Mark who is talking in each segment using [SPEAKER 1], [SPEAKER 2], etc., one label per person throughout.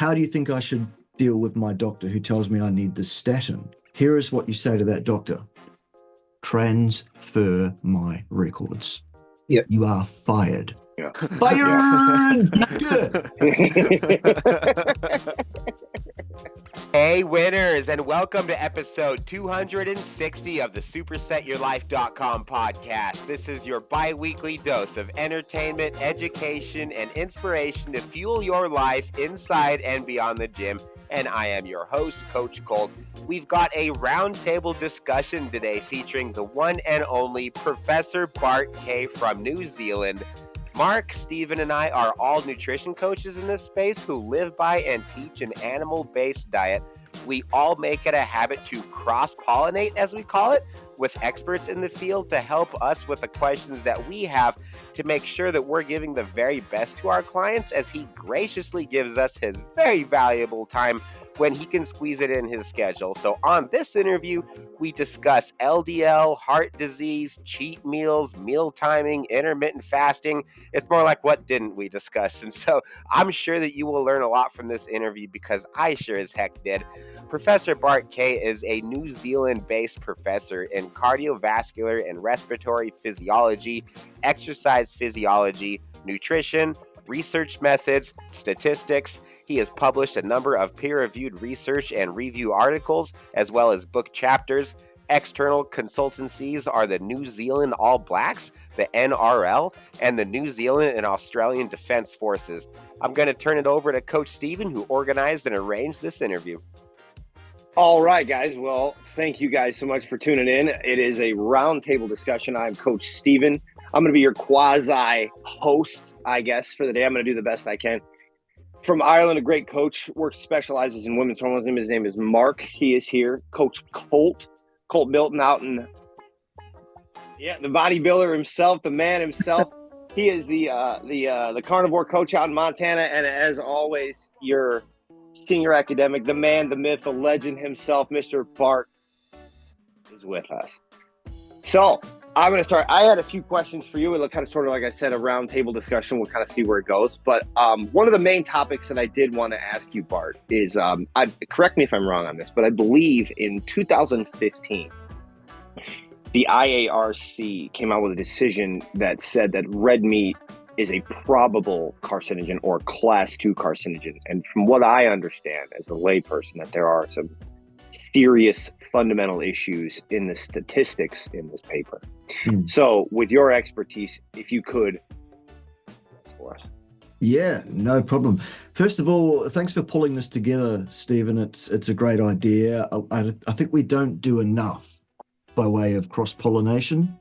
[SPEAKER 1] how do you think I should deal with my doctor who tells me I need this statin? Here is what you say to that doctor. Transfer my records.
[SPEAKER 2] Yep.
[SPEAKER 1] You are fired.
[SPEAKER 2] Yeah.
[SPEAKER 1] Fired!
[SPEAKER 3] Hey winners, and welcome to episode 260 of the SupersetYourLife.com podcast. This is your bi-weekly dose of entertainment, education, and inspiration to fuel your life inside and beyond the gym. And I am your host, Coach Colt. We've got a roundtable discussion today featuring the one and only Professor Bart Kay from New Zealand. Mark, Stephen, and I are all nutrition coaches in this space who live by and teach an animal-based diet. We all make it a habit to cross-pollinate, as we call it, with experts in the field to help us with the questions that we have to make sure that we're giving the very best to our clients as he graciously gives us his very valuable time when he can squeeze it in his schedule. So on this interview, we discuss LDL, heart disease, cheat meals, meal timing, intermittent fasting. It's more like what didn't we discuss? And so I'm sure that you will learn a lot from this interview because I sure as heck did. Professor Bart Kay is a New Zealand-based professor in cardiovascular and respiratory physiology, exercise physiology, nutrition, research methods, statistics. He has published a number of peer-reviewed research and review articles, as well as book chapters. External consultancies are the New Zealand All Blacks, the NRL, and the New Zealand and Australian Defence Forces. I'm going to turn it over to Coach Stephen, who organized and arranged this interview.
[SPEAKER 2] All right, guys. Well, thank you guys so much for tuning in. It is a roundtable discussion. I'm Coach Stephen. I'm going to be your quasi-host, I guess, for the day. I'm going to do the best I can. From Ireland, a great coach, specializes in women's hormones. His name is Mark. He is here. Coach Colt Milton out in, the bodybuilder himself, the man himself. He is the carnivore coach out in Montana. And as always, your senior academic, the man, the myth, the legend himself, Mr. Bart, is with us. So I'm going to start. I had a few questions for you. It'll kind of sort of, like I said, a roundtable discussion. We'll kind of see where it goes. But one of the main topics that I did want to ask you, Bart, is, correct me if I'm wrong on this, but I believe in 2015, the IARC came out with a decision that said that red meat is a probable carcinogen or class 2 carcinogen. And from what I understand as a layperson, that there are some serious fundamental issues in the statistics in this paper. So with your expertise, if you could for us.
[SPEAKER 1] Yeah, no problem. First of all, thanks for pulling this together, Stephen. It's a great idea. I think we don't do enough by way of cross-pollination.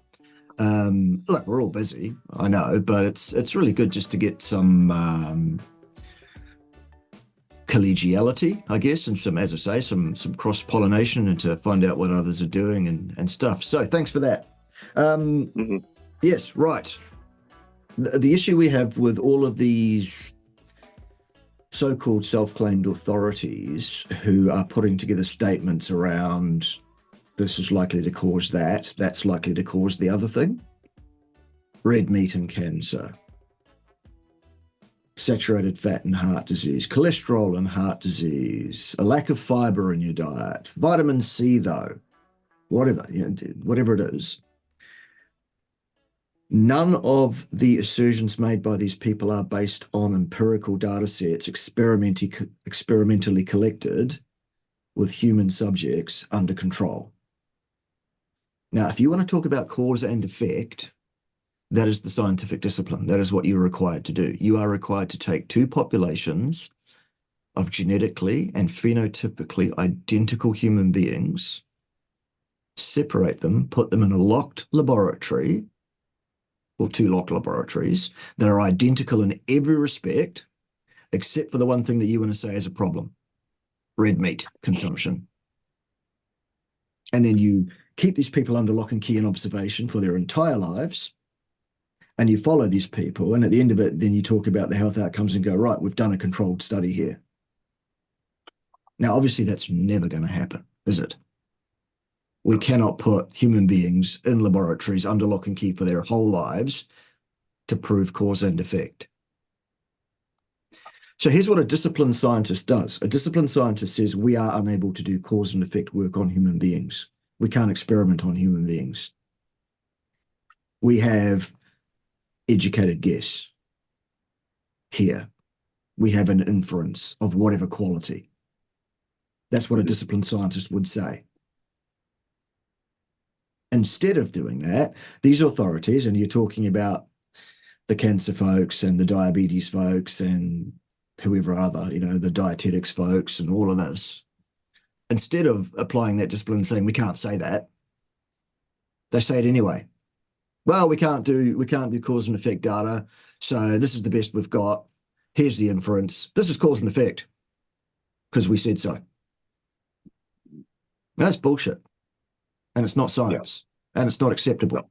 [SPEAKER 1] Look, we're all busy, I know, but it's really good just to get some collegiality, I guess, and some, as I say, some cross-pollination and to find out what others are doing and stuff. So thanks for that. Yes, right. The issue we have with all of these so-called self-claimed authorities who are putting together statements around this is likely to cause that, that's likely to cause the other thing. Red meat and cancer. Saturated fat and heart disease. Cholesterol and heart disease. A lack of fiber in your diet. Vitamin C, though. Whatever it is. None of the assertions made by these people are based on empirical data sets experimentally collected with human subjects under control. Now, if you want to talk about cause and effect, that is the scientific discipline. That is what you're required to do. You are required to take two populations of genetically and phenotypically identical human beings, separate them, put them in a locked laboratory, or two locked laboratories that are identical in every respect, except for the one thing that you want to say is a problem, red meat consumption. And then you keep these people under lock and key and observation for their entire lives, and you follow these people, and at the end of it, then you talk about the health outcomes and go, right, we've done a controlled study here. Now, obviously, that's never going to happen, is it? We cannot put human beings in laboratories under lock and key for their whole lives to prove cause and effect. So here's what a disciplined scientist does. A disciplined scientist says we are unable to do cause and effect work on human beings. We can't experiment on human beings. We have educated guess here. We have an inference of whatever quality. That's what a disciplined scientist would say. Instead of doing that, these authorities, and you're talking about the cancer folks and the diabetes folks and whoever other, the dietetics folks and all of this, instead of applying that discipline and saying we can't say that, they say it anyway. Well, we can't do cause and effect data, so this is the best we've got. Here's the inference. This is cause and effect because we said so. That's bullshit. And it's not science. Yeah. And it's not acceptable. No.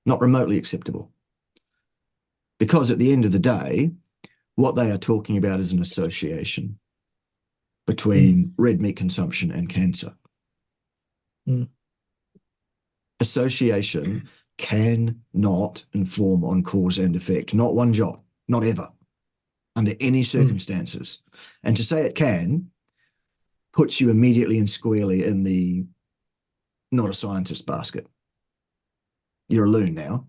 [SPEAKER 1] Not remotely acceptable. Because at the end of the day, what they are talking about is an association between red meat consumption and cancer. Association cannot inform on cause and effect. Not one jot, not ever, under any circumstances. And to say it can puts you immediately and squarely in the not a scientist basket. You're a loon now.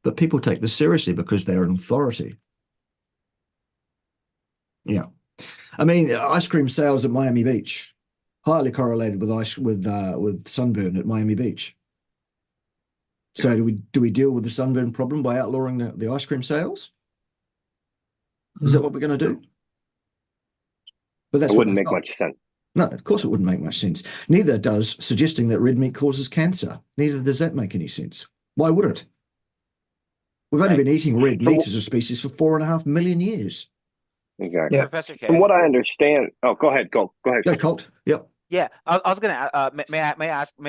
[SPEAKER 1] But people take this seriously because they're an authority. Yeah. I mean, ice cream sales at Miami Beach, highly correlated with sunburn at Miami Beach. So do we deal with the sunburn problem by outlawing the ice cream sales? Is that what we're going to do? But that
[SPEAKER 2] wouldn't make much sense.
[SPEAKER 1] No, of course it wouldn't make much sense. Neither does suggesting that red meat causes cancer. Neither does that make any sense. Why would it? We've only been eating red meat as a species for 4.5 million years.
[SPEAKER 2] Exactly.
[SPEAKER 3] Yeah. Professor Kay.
[SPEAKER 2] From what I understand, go ahead. Go ahead.
[SPEAKER 1] Go, Colt. Yep.
[SPEAKER 3] Yeah, I was going to. May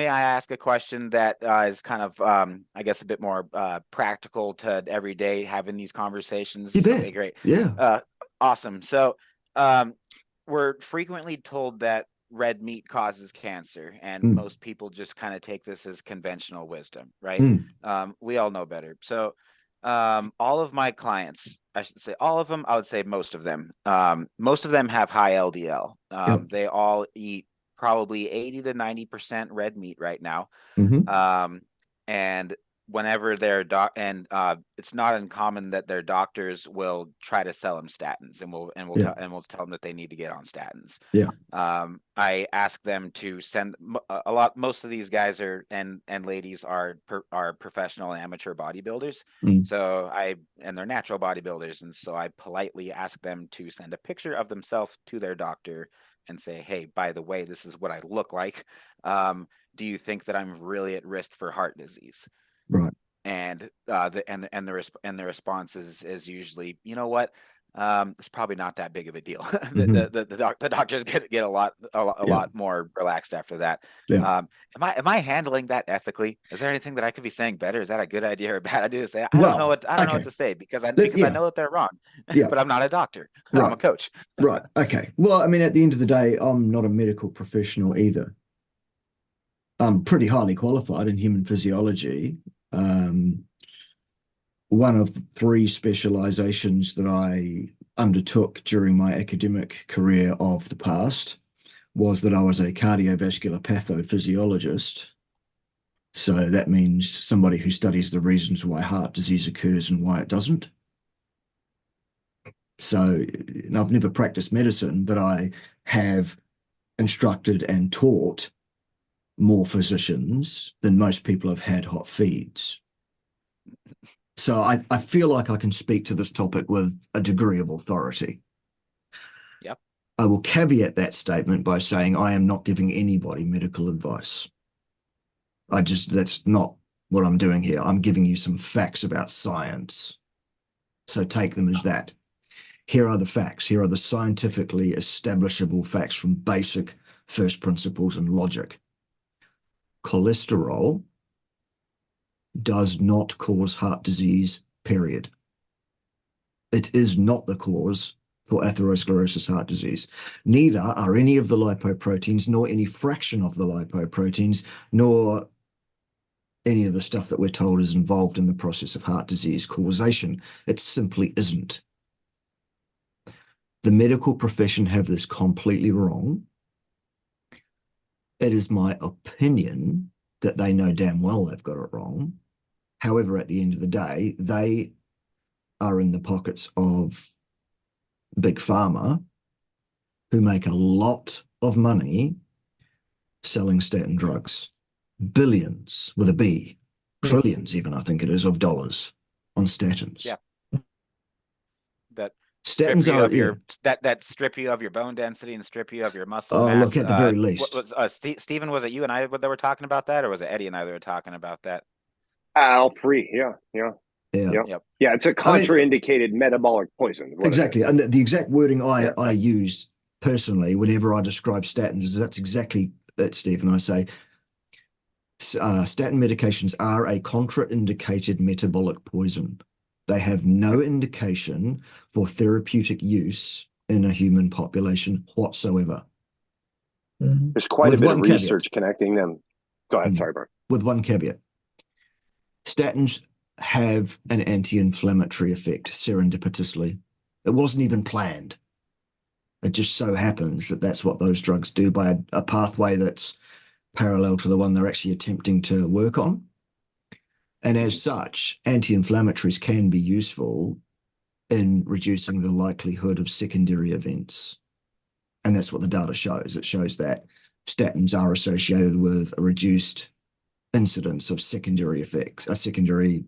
[SPEAKER 3] I ask a question that is kind of, I guess, a bit more practical to every day having these conversations?
[SPEAKER 1] You bet.
[SPEAKER 3] Okay, great.
[SPEAKER 1] Yeah.
[SPEAKER 3] Awesome. So, we're frequently told that red meat causes cancer, and most people just kind of take this as conventional wisdom, right? We all know better. So, all of my clients, I should say all of them, I would say most of them have high LDL. They all eat probably 80 to 90% red meat right now. And whenever it's not uncommon that their doctors will try to sell them statins, and we'll tell them that they need to get on statins. I ask them to send most of these guys and ladies are professional and amateur bodybuilders. And they're natural bodybuilders, and so I politely ask them to send a picture of themselves to their doctor and say, hey, by the way, this is what I look like. Do you think that I'm really at risk for heart disease?
[SPEAKER 1] Right.
[SPEAKER 3] And the response is usually, you know what, it's probably not that big of a deal. The doctors get a lot more relaxed after that. Am I handling that ethically? Is there anything that I could be saying better? Is that a good idea or a bad idea to say? I don't know what to say because I know that they're wrong. But I'm not a doctor. Right. I'm a coach.
[SPEAKER 1] Right. Okay. Well, I mean, at the end of the day, I'm not a medical professional either. I'm pretty highly qualified in human physiology. One of 3 specializations that I undertook during my academic career of the past was that I was a cardiovascular pathophysiologist. So that means somebody who studies the reasons why heart disease occurs and why it doesn't. So I've never practiced medicine, but I have instructed and taught more physicians than most people have had hot feeds. So I feel like I can speak to this topic with a degree of authority.
[SPEAKER 3] Yep.
[SPEAKER 1] I will caveat that statement by saying I am not giving anybody medical advice. That's not what I'm doing here. I'm giving you some facts about science. So take them as that. Here are the facts. Here are the scientifically establishable facts from basic first principles and logic. Cholesterol does not cause heart disease, period. It is not the cause for atherosclerosis heart disease. Neither are any of the lipoproteins, nor any fraction of the lipoproteins, nor any of the stuff that we're told is involved in the process of heart disease causation. It simply isn't. The medical profession have this completely wrong. It is my opinion that they know damn well they've got it wrong. However, at the end of the day, they are in the pockets of big pharma who make a lot of money selling statin drugs. Billions with a B, trillions even, I think it is, of dollars on statins.
[SPEAKER 3] Yeah. That
[SPEAKER 1] statins
[SPEAKER 3] strip you
[SPEAKER 1] are
[SPEAKER 3] of your that strip you of your bone density and strip you of your muscle mass.
[SPEAKER 1] Look, at the very least.
[SPEAKER 3] Stephen, was it you and I that were talking about that, or was it Eddie and I that were talking about that?
[SPEAKER 2] All three, yeah.
[SPEAKER 3] Yep.
[SPEAKER 2] Yeah, it's a contraindicated metabolic poison.
[SPEAKER 1] Exactly, and the exact wording I use personally whenever I describe statins is that's exactly it, Stephen. I say statin medications are a contraindicated metabolic poison. They have no indication for therapeutic use in a human population whatsoever.
[SPEAKER 2] There's quite a bit of research connecting them. Go ahead, sorry, Bart.
[SPEAKER 1] With one caveat. Statins have an anti-inflammatory effect, serendipitously. It wasn't even planned. It just so happens that that's what those drugs do by a pathway that's parallel to the one they're actually attempting to work on. And as such, anti-inflammatories can be useful in reducing the likelihood of secondary events. And that's what the data shows. It shows that statins are associated with a reduced incidence of secondary effects, secondary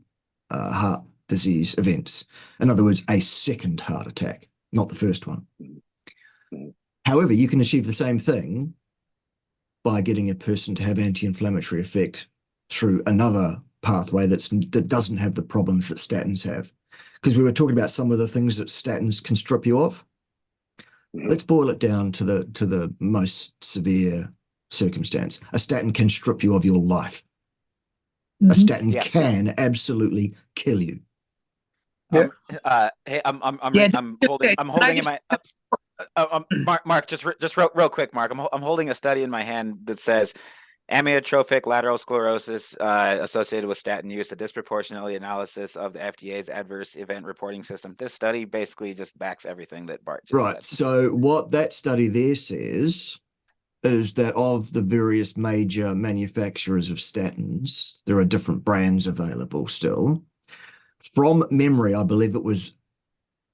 [SPEAKER 1] heart disease events. In other words, a second heart attack, not the first one. However, you can achieve the same thing by getting a person to have anti-inflammatory effect through another pathway that doesn't have the problems that statins have. Because we were talking about some of the things that statins can strip you of. Let's boil it down to the most severe circumstance. A statin can strip you of your life. A statin can absolutely kill you.
[SPEAKER 3] Hey, I'm holding in my Mark, just real quick, Mark. I'm holding a study in my hand that says Amyotrophic Lateral Sclerosis associated with statin use, a disproportionality analysis of the FDA's adverse event reporting system. This study basically just backs everything that Bart just said.
[SPEAKER 1] So what that study there says is that of the various major manufacturers of statins, there are different brands available still. From memory, I believe it was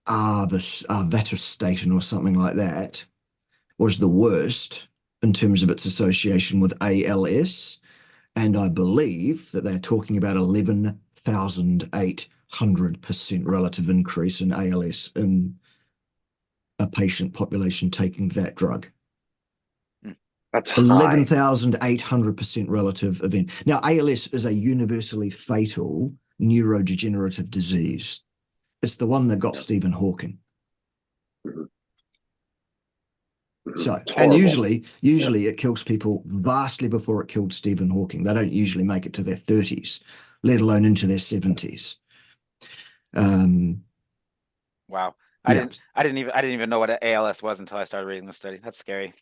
[SPEAKER 1] Vatistatin or something like that was the worst in terms of its association with ALS. And I believe that they're talking about 11,800% relative increase in ALS in a patient population taking that drug.
[SPEAKER 2] That's
[SPEAKER 1] 11,800% relative event. Now, ALS is a universally fatal neurodegenerative disease. It's the one that got Stephen Hawking. So, and usually it kills people vastly before it killed Stephen Hawking. They don't usually make it to their 30s, let alone into their 70s.
[SPEAKER 3] Wow. I didn't even know what ALS was until I started reading the study. That's scary.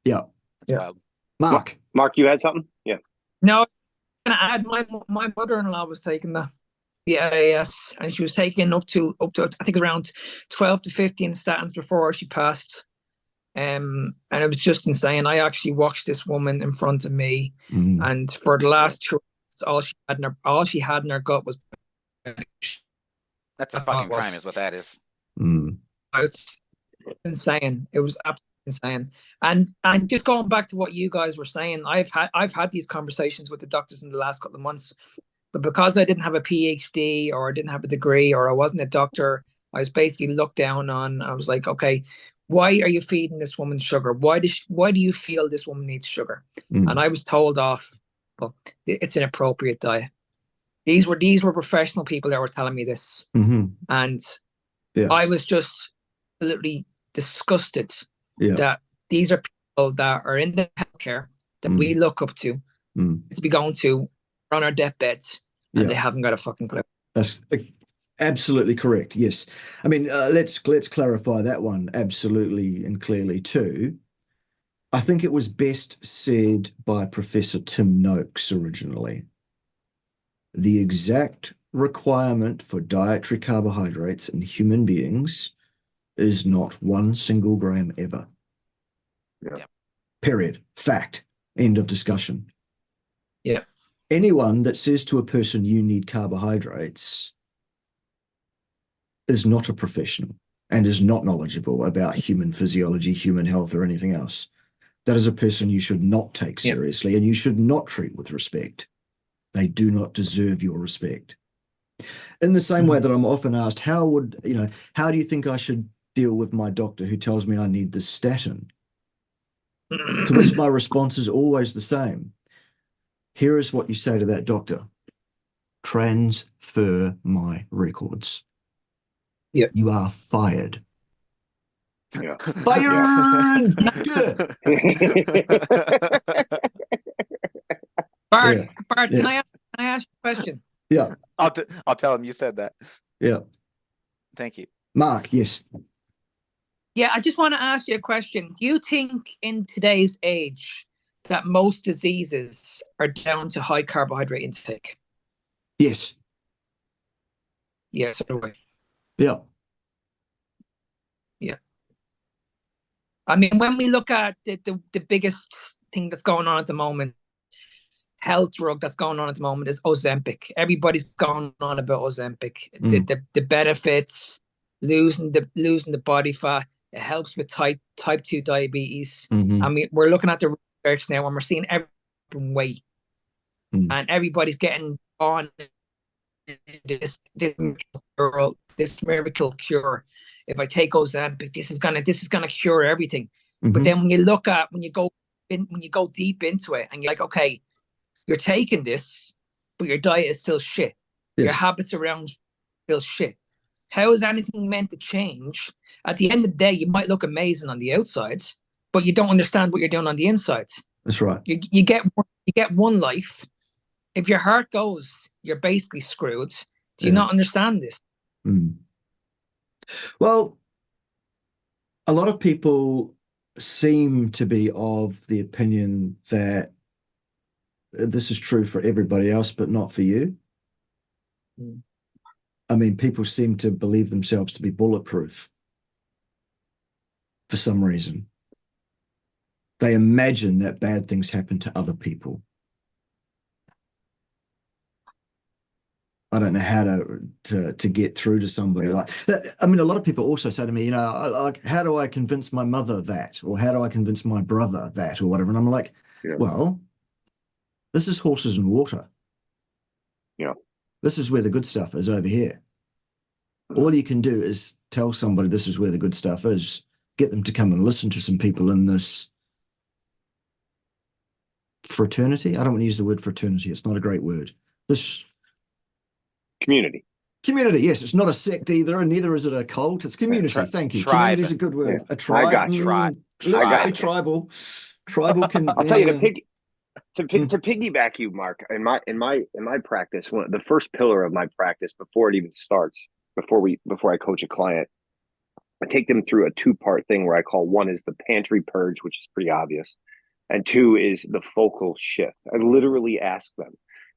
[SPEAKER 1] Yeah.
[SPEAKER 3] Wild.
[SPEAKER 1] Mark,
[SPEAKER 2] you had something? Yeah.
[SPEAKER 4] No, I'm gonna add my mother-in-law was taking the AAS, and she was taking up to I think around 12 to 15 statins before she passed. And it was just insane. I actually watched this woman in front of me, and for the last 2 weeks, all she had in her gut was.
[SPEAKER 3] That's a fucking crime, is what that is.
[SPEAKER 4] It's insane. It was absolutely insane. And just going back to what you guys were saying, I've had these conversations with the doctors in the last couple of months, but because I didn't have a PhD or I didn't have a degree or I wasn't a doctor, I was basically looked down on. I was like, okay, why are you feeding this woman sugar? Why do you feel this woman needs sugar? And I was told off, well, it's an appropriate diet. These were professional people that were telling me this. And I was just absolutely disgusted that these are people that are in the healthcare that we look up to be going to on our deathbeds, and they haven't got a fucking clue.
[SPEAKER 1] That's absolutely correct. Yes. I mean, let's clarify that one absolutely and clearly too. I think it was best said by Professor Tim Noakes originally. The exact requirement for dietary carbohydrates in human beings is not 1 single gram ever.
[SPEAKER 2] Yeah.
[SPEAKER 1] Period. Fact. End of discussion.
[SPEAKER 4] Yeah.
[SPEAKER 1] Anyone that says to a person, you need carbohydrates, is not a professional and is not knowledgeable about human physiology, human health, or anything else. That is a person you should not take seriously, and you should not treat with respect. They do not deserve your respect. In the same way that I'm often asked, how do you think I should deal with my doctor who tells me I need this statin? To which my response is always the same. Here is what you say to that doctor. Transfer my records.
[SPEAKER 4] Yeah.
[SPEAKER 1] You are fired.
[SPEAKER 2] Yeah.
[SPEAKER 1] Fired!
[SPEAKER 4] Bart,
[SPEAKER 1] Yeah.
[SPEAKER 4] Bart,
[SPEAKER 1] Yeah.
[SPEAKER 4] can I ask you a question?
[SPEAKER 1] Yeah.
[SPEAKER 3] I'll tell him you said that.
[SPEAKER 1] Yeah.
[SPEAKER 3] Thank you.
[SPEAKER 1] Mark, yes.
[SPEAKER 4] Yeah, I just want to ask you a question. Do you think in today's age that most diseases are down to high carbohydrate intake?
[SPEAKER 1] Yes.
[SPEAKER 4] Yes, so do I.
[SPEAKER 1] Yeah.
[SPEAKER 4] Yeah. I mean, when we look at the biggest thing that's going on at the moment, health drug that's going on at the moment, is Ozempic. Everybody's going on about Ozempic. The benefits, losing the body fat. It helps with type 2 diabetes.
[SPEAKER 1] Mm-hmm.
[SPEAKER 4] I mean, we're looking at the research now, and we're seeing everyone weight, and everybody's getting on this miracle cure. If I take Ozempic, this is gonna cure everything. But then when you go deep into it, and you're like, okay, you're taking this, but your diet is still shit.
[SPEAKER 1] Yes.
[SPEAKER 4] Your habits around still shit. How is anything meant to change? At the end of the day, you might look amazing on the outside, but you don't understand what you're doing on the inside.
[SPEAKER 1] That's right.
[SPEAKER 4] You get one life. If your heart goes, you're basically screwed. Do you not understand this?
[SPEAKER 1] Well, a lot of people seem to be of the opinion that this is true for everybody else, but not for you. I mean, people seem to believe themselves to be bulletproof for some reason. They imagine that bad things happen to other people. I don't know how to get through to somebody like that. I mean, a lot of people also say to me, like, how do I convince my mother that? Or how do I convince my brother that? Or whatever. And I'm like, well, this is horses and water.
[SPEAKER 2] Yeah.
[SPEAKER 1] This is where the good stuff is, over here. All you can do is tell somebody this is where the good stuff is, get them to come and listen to some people in this fraternity. I don't want to use the word fraternity. It's not a great word. This
[SPEAKER 2] community,
[SPEAKER 1] yes. It's not a sect either, and neither is it a cult. It's community. Thank you.
[SPEAKER 3] Tribe.
[SPEAKER 1] Community is a good word.
[SPEAKER 2] Yeah.
[SPEAKER 1] A tribe.
[SPEAKER 2] I got tribe.
[SPEAKER 1] Let's say tribal. Tribal can.
[SPEAKER 2] I'll tell you to piggyback you, Mark. In my practice, the first pillar of my practice before it even starts, before I coach a client, I take them through a 2-part thing where I call, one is the pantry purge, which is pretty obvious, and 2 is the focal shift. I literally ask them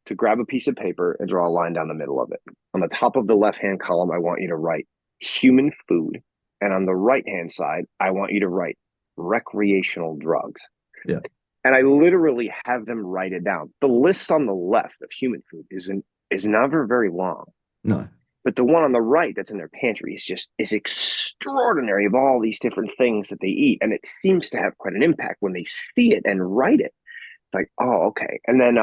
[SPEAKER 2] to grab a piece of paper and draw a line down the middle of it. On the top of the left-hand column, I want you to write human food, and on the right-hand side, I want you to write recreational drugs.
[SPEAKER 1] Yeah.
[SPEAKER 2] And I literally have them write it down. The list on the left of human food is never very long.
[SPEAKER 1] No.
[SPEAKER 2] But the one on the right that's in their pantry is extraordinary, of all these different things that they eat. And it seems to have quite an impact when they see it and write it. Like, oh, okay. And then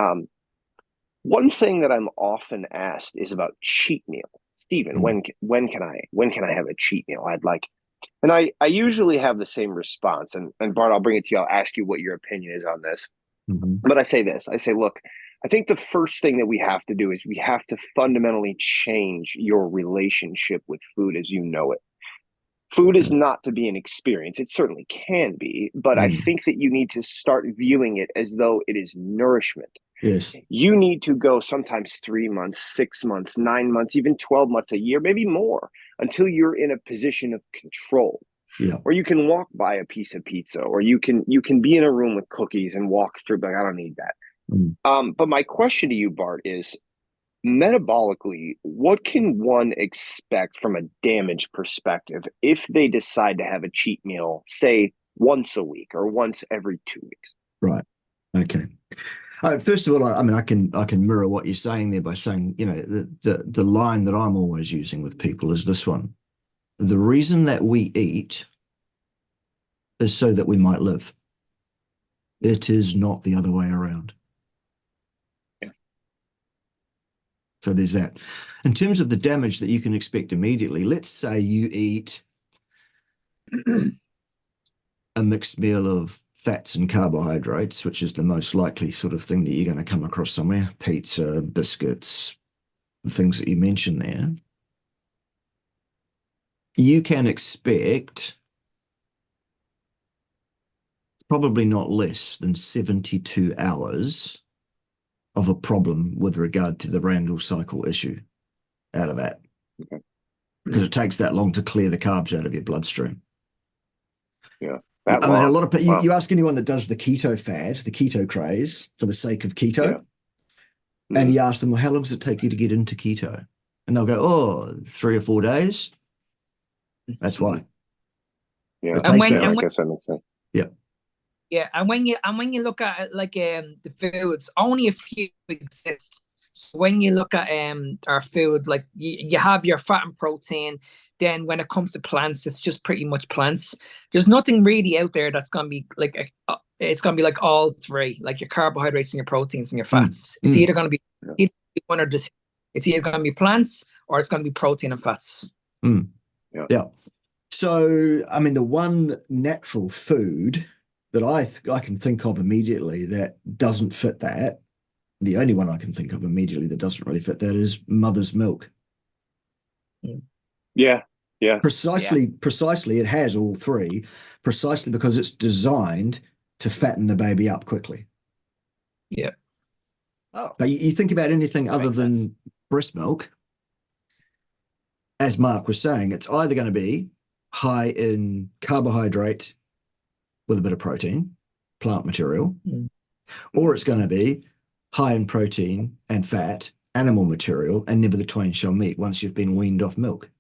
[SPEAKER 2] one thing that I'm often asked is about cheat meal. Stephen, when can I have a cheat meal? And I usually have the same response. And Bart, I'll bring it to you. I'll ask you what your opinion is on this. But I say this. I say, look, I think the first thing that we have to do is we have to fundamentally change your relationship with food as you know it. Food is not to be an experience. It certainly can be, but I think that you need to start viewing it as though it is nourishment.
[SPEAKER 1] Yes.
[SPEAKER 2] You need to go sometimes 3 months, 6 months, 9 months, even 12 months, a year, maybe more, until you're in a position of control.
[SPEAKER 1] Yeah.
[SPEAKER 2] Or you can walk by a piece of pizza, or you can be in a room with cookies and walk through, like, I don't need that. But my question to you, Bart, is Metabolically, what can one expect from a damage perspective if they decide to have a cheat meal, say once a week or once every 2 weeks?
[SPEAKER 1] Right. Okay. First of all, I mean, I can mirror what you're saying there by saying, you know, the line that I'm always using with people is this one. The reason that we eat is so that we might live. It is not the other way around.
[SPEAKER 2] Yeah.
[SPEAKER 1] So there's that. In terms of the damage that you can expect immediately, let's say you eat a mixed meal of fats and carbohydrates, which is the most likely sort of thing that you're going to come across somewhere, pizza, biscuits, things that you mentioned there. You can expect probably not less than 72 hours of a problem with regard to the Randall cycle issue out of that.
[SPEAKER 2] Okay.
[SPEAKER 1] Because it takes that long to clear the carbs out of your bloodstream.
[SPEAKER 2] Yeah.
[SPEAKER 1] I mean, a lot of people, you ask anyone that does the keto fad, the keto craze, for the sake of keto, and you ask them, well, how long does it take you to get into keto? And they'll go, oh, 3 or 4 days. That's why.
[SPEAKER 2] Yeah.
[SPEAKER 4] And when,
[SPEAKER 2] I guess that makes sense.
[SPEAKER 1] Yeah.
[SPEAKER 4] Yeah, and when you look at it, like the foods, only a few exist. So when you look at our food, like you have your fat and protein. Then when it comes to plants, it's just pretty much plants. There's nothing really out there that's gonna be like it's gonna be like all three, like your carbohydrates and your proteins and your fats. It's either gonna be one or this. It's either gonna be plants or it's gonna be protein and fats.
[SPEAKER 1] Yeah. So I mean, the one natural food that I can think of immediately that doesn't fit that, the only one I can think of immediately that doesn't really fit that is mother's milk.
[SPEAKER 2] Yeah.
[SPEAKER 1] Precisely, it has all three, precisely because it's designed to fatten the baby up quickly.
[SPEAKER 4] Yeah.
[SPEAKER 3] Oh.
[SPEAKER 1] But you think about anything other than breast milk, as Mark was saying, it's either going to be high in carbohydrate with a bit of protein, plant material, or it's going to be high in protein and fat, animal material, and never the twain shall meet once you've been weaned off milk.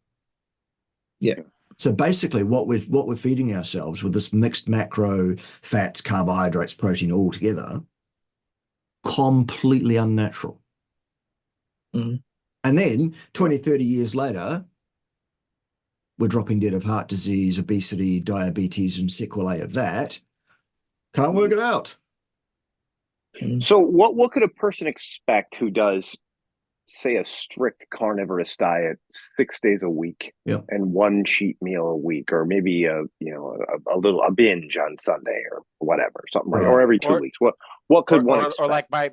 [SPEAKER 4] Yeah.
[SPEAKER 1] So basically what we're feeding ourselves with this mixed macro fats, carbohydrates, protein all together, completely unnatural. And then 20, 30 years later, we're dropping dead of heart disease, obesity, diabetes, and sequelae of that. Can't work it out.
[SPEAKER 2] So what could a person expect who does, say, a strict carnivorous diet 6 days a week and one cheat meal a week, or maybe a binge on Sunday or whatever, something like, or every 2 weeks? What could one expect?
[SPEAKER 3] Or like my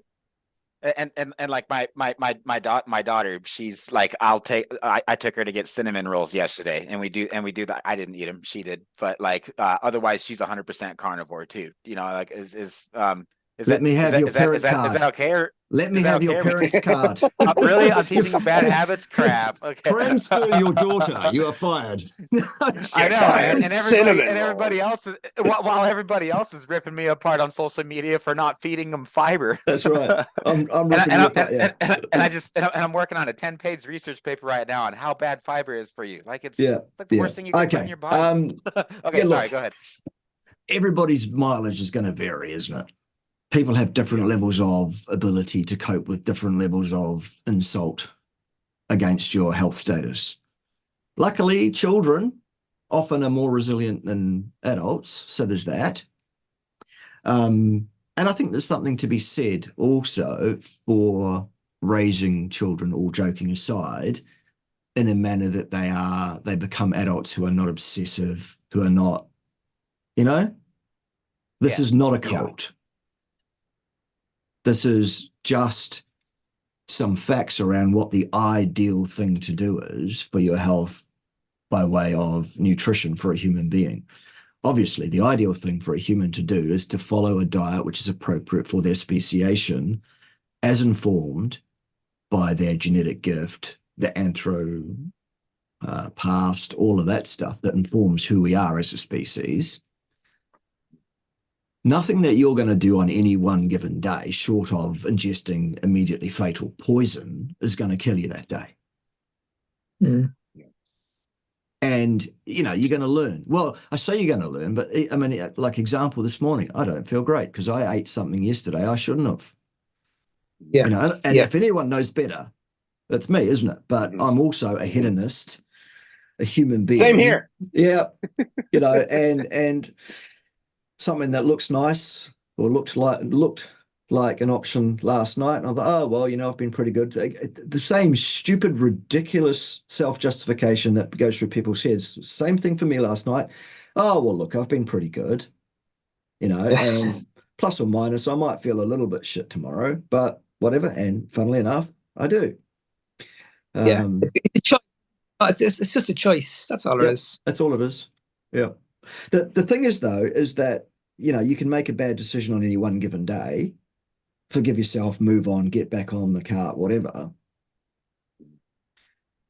[SPEAKER 3] daughter, she's like, I took her to get cinnamon rolls yesterday, and we do that. I didn't eat them, she did, but like otherwise she's 100% carnivore too. You know, like
[SPEAKER 1] Let me have your parent card.
[SPEAKER 3] Is that okay? Or
[SPEAKER 1] let me have your parent's card.
[SPEAKER 3] Really? I'm teaching you bad habits? Crap. Okay.
[SPEAKER 1] Transfer your daughter. You are fired.
[SPEAKER 3] I know, and everybody else is, while everybody else is ripping me apart on social media for not feeding them fiber.
[SPEAKER 1] That's right. I'm ripping you apart.
[SPEAKER 3] And I'm working on a 10-page research paper right now on how bad fiber is for you. Like it's like the worst thing you can put in your body. Okay, sorry, go ahead.
[SPEAKER 1] Everybody's mileage is going to vary, isn't it? People have different levels of ability to cope with different levels of insult against your health status. Luckily, children often are more resilient than adults, so there's that. And I think there's something to be said also for raising children, all joking aside, in a manner that they become adults who are not obsessive, who are not, this is not a cult. This is just some facts around what the ideal thing to do is for your health by way of nutrition for a human being. Obviously, the ideal thing for a human to do is to follow a diet which is appropriate for their speciation, as informed by their genetic gift, the past, all of that stuff that informs who we are as a species. Nothing that you're going to do on any one given day, short of ingesting immediately fatal poison, is going to kill you that day.
[SPEAKER 4] Mm.
[SPEAKER 1] And, you know, you're going to learn. Well, I say you're going to learn, but I mean, like example this morning, I don't feel great because I ate something yesterday I shouldn't have.
[SPEAKER 4] Yeah.
[SPEAKER 1] You know, and
[SPEAKER 4] Yeah.
[SPEAKER 1] if anyone knows better, that's me, isn't it? But I'm also a hedonist, a human being.
[SPEAKER 2] Same here.
[SPEAKER 1] Yeah. You know, and something that looks nice or looked like an option last night. And I thought, oh, well, you know, I've been pretty good. The same stupid, ridiculous self-justification that goes through people's heads. Same thing for me last night. Oh, well, look, I've been pretty good, you know, and plus or minus, I might feel a little bit shit tomorrow, but whatever. And funnily enough, I do.
[SPEAKER 4] Yeah. It's a choice. It's just a choice. That's all it is.
[SPEAKER 1] That's all it is. Yeah. The thing is, though, is that, you know, you can make a bad decision on any one given day, forgive yourself, move on, get back on the cart, whatever.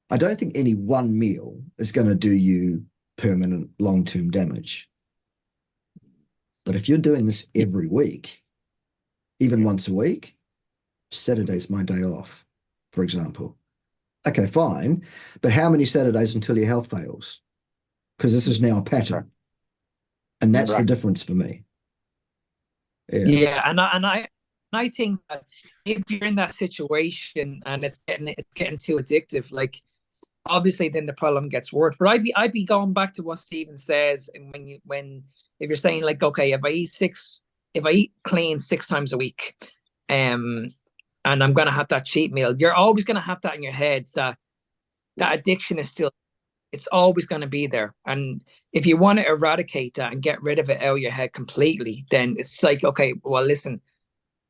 [SPEAKER 1] I don't think any one meal is going to do you permanent long-term damage. But if you're doing this every week, even once a week, Saturday's my day off, for example. Okay, fine. But how many Saturdays until your health fails? Because this is now a pattern. And that's the difference for me.
[SPEAKER 4] Yeah, and I think that if you're in that situation and it's getting too addictive, like obviously then the problem gets worse. But I'd be going back to what Stephen says, and if you're saying like, okay, if I eat clean 6 times a week, and I'm gonna have that cheat meal, you're always gonna have that in your head that addiction is still, it's always going to be there. And if you want to eradicate that and get rid of it out of your head completely, then it's like, okay, well, listen,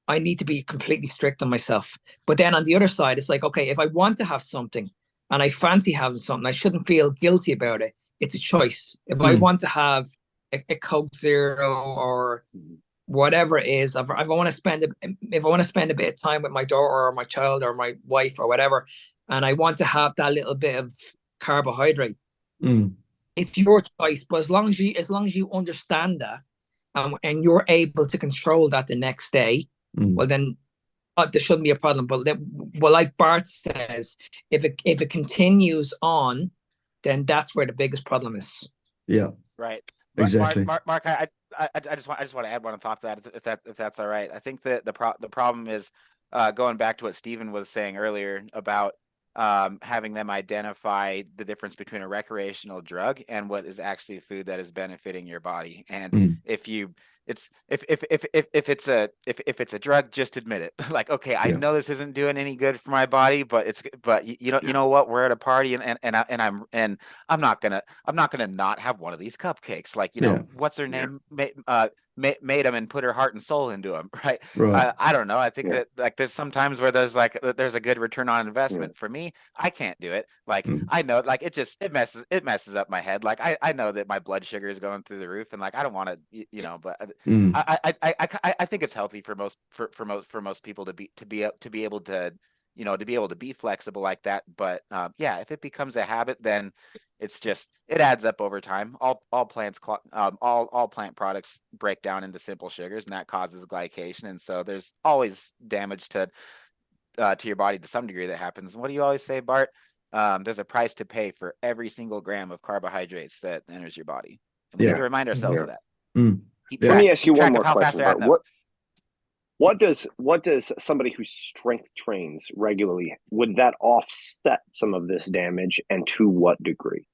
[SPEAKER 4] I need to be completely strict on myself. But then on the other side, it's like, okay, if I want to have something and I fancy having something, I shouldn't feel guilty about it. It's a choice. If I want to have a Coke Zero or whatever it is, if I want to spend a bit of time with my daughter or my child or my wife or whatever, and I want to have that little bit of carbohydrate, it's your choice. But as long as you understand that, and you're able to control that the next day, well then there shouldn't be a problem. But then, well, like Bart says, if it continues on, then that's where the biggest problem is.
[SPEAKER 1] Yeah,
[SPEAKER 3] right.
[SPEAKER 1] Exactly.
[SPEAKER 3] Mark, I just want to add one thought to that, if that's all right. I think that the problem is going back to what Stephen was saying earlier about having them identify the difference between a recreational drug and what is actually food that is benefiting your body. And if it's a drug, just admit it. Like, okay, I know this isn't doing any good for my body, but you know what, we're at a party and I'm not gonna not have one of these cupcakes. Like, you know, what's her name? Made them and put her heart and soul into them, right? I don't know. I think that like there's sometimes where there's a good return on investment. For me, I can't do it. Like I know, like it messes up my head. Like I know that my blood sugar is going through the roof, and like I don't want to, you know. But I think it's healthy for most people to be able to, you know, to be able to be flexible like that. But yeah, if it becomes a habit, then it adds up over time. All plant products break down into simple sugars, and that causes glycation. And so there's always damage to your body to some degree that happens. What do you always say, Bart? There's a price to pay for every single gram of carbohydrates that enters your body. And we have to remind ourselves of that.
[SPEAKER 2] Let me ask you one more question, Bart. What does somebody who strength trains regularly, would that offset some of this damage, and to what degree?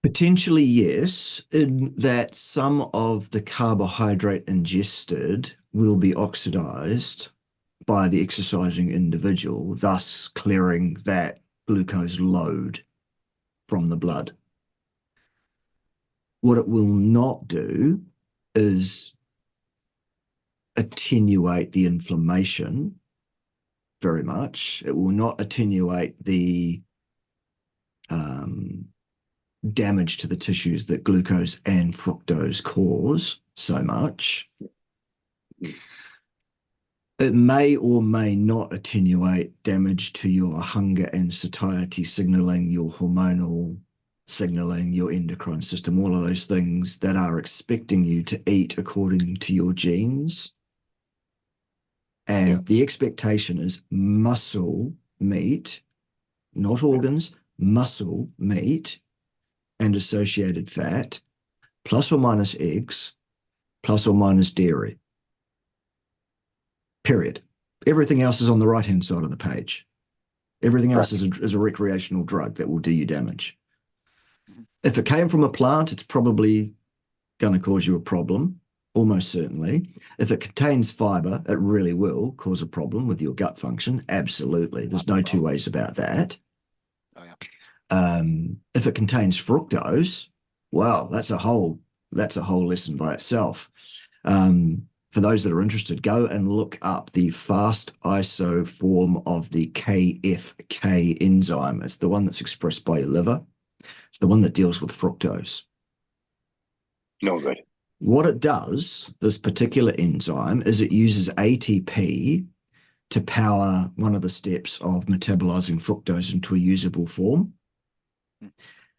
[SPEAKER 1] Potentially, yes, in that some of the carbohydrate ingested will be oxidized by the exercising individual, thus clearing that glucose load from the blood. What it will not do is attenuate the inflammation very much. It will not attenuate the damage to the tissues that glucose and fructose cause so much. It may or may not attenuate damage to your hunger and satiety signaling, your hormonal signaling, your endocrine system, all of those things that are expecting you to eat according to your genes. And the expectation is muscle meat, not organs, muscle meat and associated fat, plus or minus eggs, plus or minus dairy. Period. Everything else is on the right-hand side of the page. Everything else is a recreational drug that will do you damage. If it came from a plant, it's probably going to cause you a problem, almost certainly. If it contains fiber, it really will cause a problem with your gut function. Absolutely. There's no two ways about that.
[SPEAKER 5] Oh, yeah.
[SPEAKER 1] If it contains fructose, well, that's a whole lesson by itself. For those that are interested, go and look up the fast iso form of the KFK enzyme. It's the one that's expressed by your liver. It's the one that deals with fructose.
[SPEAKER 2] No good.
[SPEAKER 1] What it does, this particular enzyme, is it uses ATP to power one of the steps of metabolizing fructose into a usable form.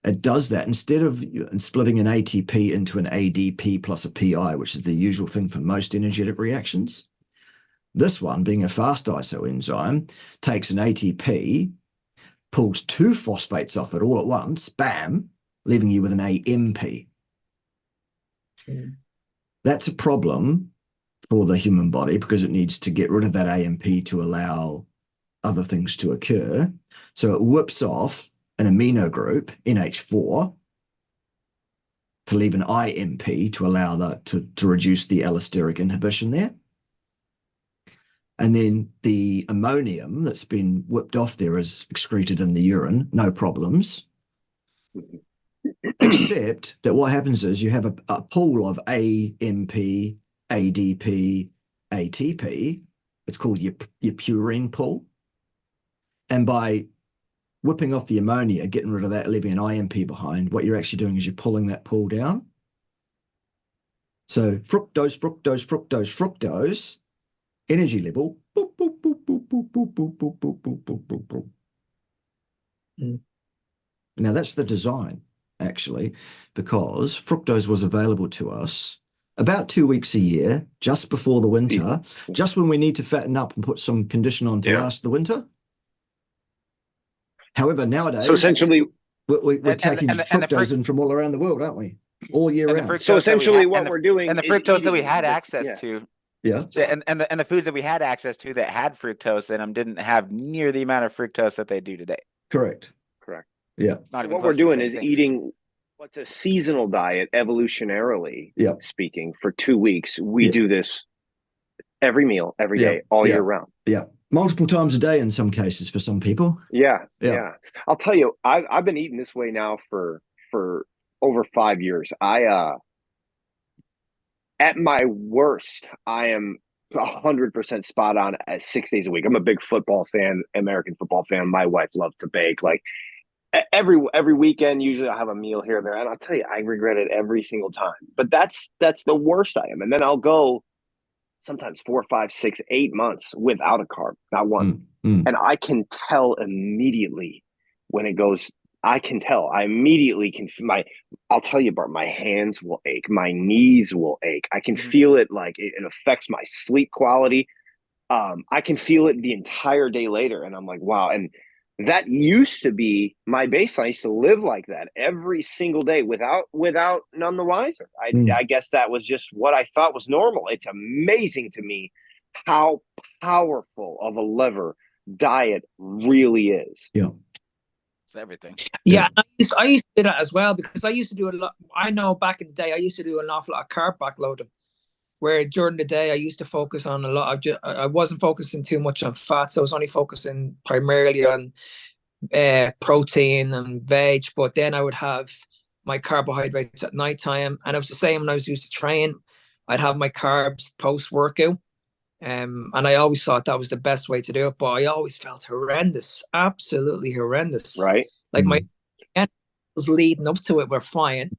[SPEAKER 1] It does that instead of splitting an ATP into an ADP plus a PI, which is the usual thing for most energetic reactions. This one, being a fast iso enzyme, takes an ATP, pulls two phosphates off it all at once, bam, leaving you with an AMP. That's a problem for the human body because it needs to get rid of that AMP to allow other things to occur. So it whips off an amino group, NH4, to leave an IMP to allow that to reduce the allosteric inhibition there. And then the ammonium that's been whipped off there is excreted in the urine, no problems. Except that what happens is you have a pool of AMP, ADP, ATP. It's called your purine pool. And by whipping off the ammonia, getting rid of that, leaving an IMP behind, what you're actually doing is you're pulling that pool down. So fructose, fructose, fructose, fructose, energy level, boop, boop, boop, boop, boop, boop, boop, boop, boop, boop, boop, boop, boop. Now that's the design, actually, because fructose was available to us about 2 weeks a year, just before the winter, just when we need to fatten up and put some condition on to last the winter. However, nowadays,
[SPEAKER 2] so essentially,
[SPEAKER 1] we're taking fructose in from all around the world, aren't we? All year round.
[SPEAKER 2] So essentially, what we're doing,
[SPEAKER 5] and the fructose that we had access to, and the foods that we had access to that had fructose in them didn't have near the amount of fructose that they do today.
[SPEAKER 1] Correct. Yeah.
[SPEAKER 2] What we're doing is eating what's a seasonal diet, evolutionarily speaking, for 2 weeks. We do this every meal, every day, all year round.
[SPEAKER 1] Yeah. Multiple times a day in some cases for some people.
[SPEAKER 2] Yeah. I'll tell you, I've been eating this way now for over 5 years. At my worst, I am 100% spot on at 6 days a week. I'm a big football fan, American football fan. My wife loves to bake. Like every weekend, usually I have a meal here and there. And I'll tell you, I regret it every single time. But that's the worst I am. And then I'll go sometimes 4, 5, 6, 8 months without a carb, not one. And I can tell immediately when it goes. I can tell. I immediately can. I'll tell you, Bart, my hands will ache. My knees will ache. I can feel it. Like it affects my sleep quality. I can feel it the entire day later, and I'm like, wow. And that used to be my baseline. I used to live like that every single day without none the wiser. I guess that was just what I thought was normal. It's amazing to me how powerful of a lever diet really is.
[SPEAKER 1] Yeah.
[SPEAKER 5] Everything.
[SPEAKER 4] Yeah, I used to do that as well, because I used to do a lot. I know back in the day I used to do an awful lot of carb backloading, where during the day I used to focus on a lot of I wasn't focusing too much on fat, so I was only focusing primarily on protein and veg. But then I would have my carbohydrates at nighttime, and it was the same when I was used to train. I'd have my carbs post workout. And I always thought that was the best way to do it, but I always felt horrendous, absolutely horrendous.
[SPEAKER 2] Right.
[SPEAKER 4] Like my was leading up to it were fine,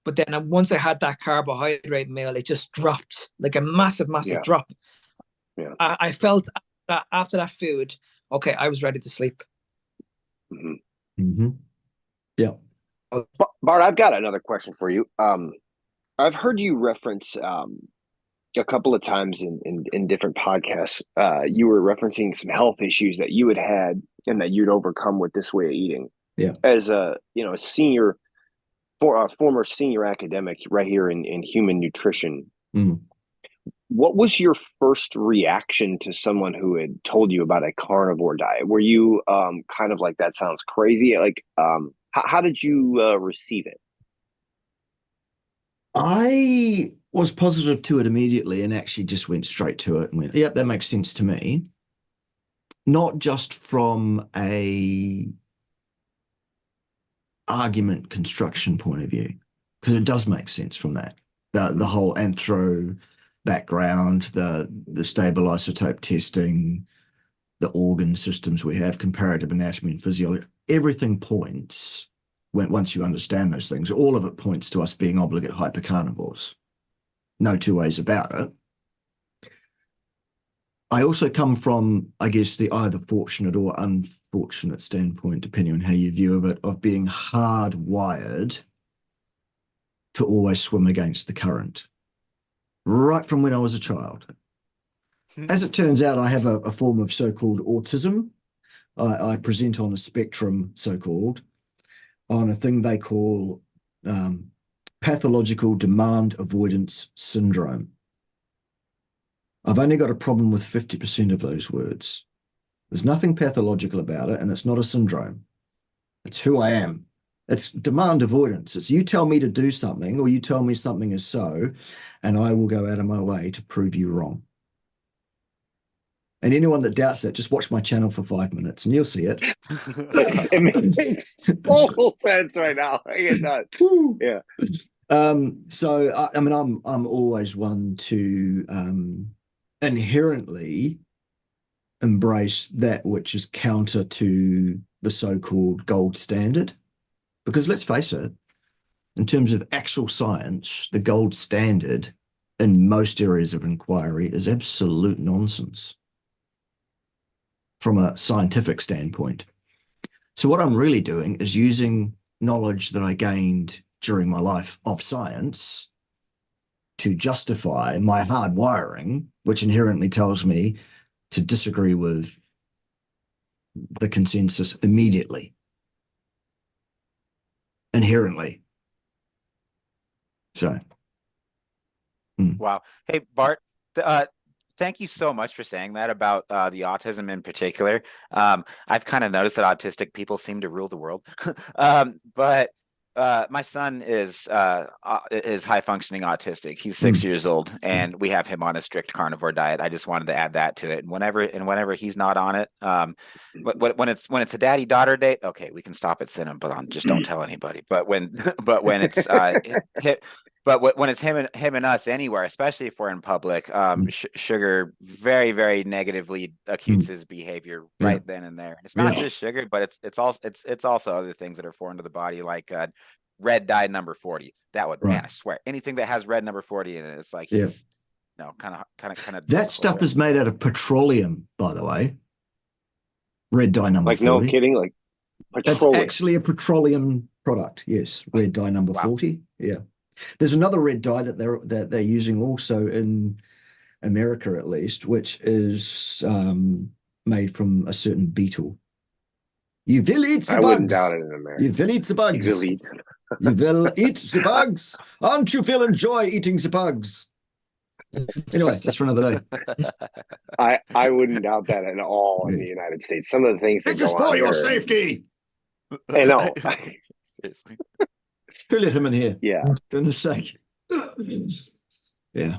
[SPEAKER 4] but then once I had that carbohydrate meal, it just dropped, like a massive drop. Yeah. I felt that after that food, okay, I was ready to sleep.
[SPEAKER 1] Yeah.
[SPEAKER 2] Bart, I've got another question for you. I've heard you reference a couple of times in different podcasts. You were referencing some health issues that you had and that you'd overcome with this way of eating.
[SPEAKER 1] Yeah.
[SPEAKER 2] As a former senior academic right here in human nutrition.
[SPEAKER 1] Mm.
[SPEAKER 2] What was your first reaction to someone who had told you about a carnivore diet? Were you kind of like, that sounds crazy? Like, how did you receive it?
[SPEAKER 1] I was positive to it immediately and actually just went straight to it and went, yep, that makes sense to me. Not just from a argument construction point of view, because it does make sense from that. The whole anthro background, the stable isotope testing, the organ systems we have, comparative anatomy and physiology, everything points, once you understand those things, all of it points to us being obligate hypercarnivores. No two ways about it. I also come from, I guess, the either fortunate or unfortunate standpoint, depending on how you view it, of being hardwired to always swim against the current, right from when I was a child. As it turns out, I have a form of so-called autism. I present on a spectrum, so-called, on a thing they call pathological demand avoidance syndrome. I've only got a problem with 50% of those words. There's nothing pathological about it, and it's not a syndrome. It's who I am. It's demand avoidance. It's you tell me to do something, or you tell me something is so, and I will go out of my way to prove you wrong. And anyone that doubts that, just watch my channel for 5 minutes and you'll see it.
[SPEAKER 2] It makes total sense right now. It does. Yeah.
[SPEAKER 1] So I mean, I'm always one to inherently embrace that which is counter to the so-called gold standard, because let's face it, in terms of actual science, the gold standard in most areas of inquiry is absolute nonsense from a scientific standpoint. So what I'm really doing is using knowledge that I gained during my life of science to justify my hard wiring, which inherently tells me to disagree with the consensus immediately. Inherently. So.
[SPEAKER 5] Wow. Hey, Bart, thank you so much for saying that about the autism in particular. I've kind of noticed that autistic people seem to rule the world. But my son is high functioning autistic. He's 6 years old, and we have him on a strict carnivore diet. I just wanted to add that to it. And whenever he's not on it, when it's a daddy-daughter date, okay, we can stop at cinema, but just don't tell anybody. But when it's when it's him and us anywhere, especially if we're in public, sugar very, very negatively acutes his behavior right then and there. And it's not just sugar, but it's also other things that are foreign to the body, like red dye number 40. That would, man, I swear, anything that has red number 40 in it, it's like he's kind of.
[SPEAKER 1] That stuff is made out of petroleum, by the way. Red dye number 40.
[SPEAKER 2] No kidding, like
[SPEAKER 1] petroleum. That's actually a petroleum product. Yes, red dye number 40. Yeah. There's another red dye that they're using also in America, at least, which is made from a certain beetle. You will eat the bugs. I wouldn't doubt it in America. You will eat the bugs. You will eat. You will eat the bugs. Aren't you feel enjoy eating the bugs? Anyway, that's for another day.
[SPEAKER 2] I wouldn't doubt that at all in the United States. Some of the things that
[SPEAKER 1] just for your safety.
[SPEAKER 2] I know.
[SPEAKER 1] Who let him in here?
[SPEAKER 2] Yeah.
[SPEAKER 1] For goodness sake. Yeah.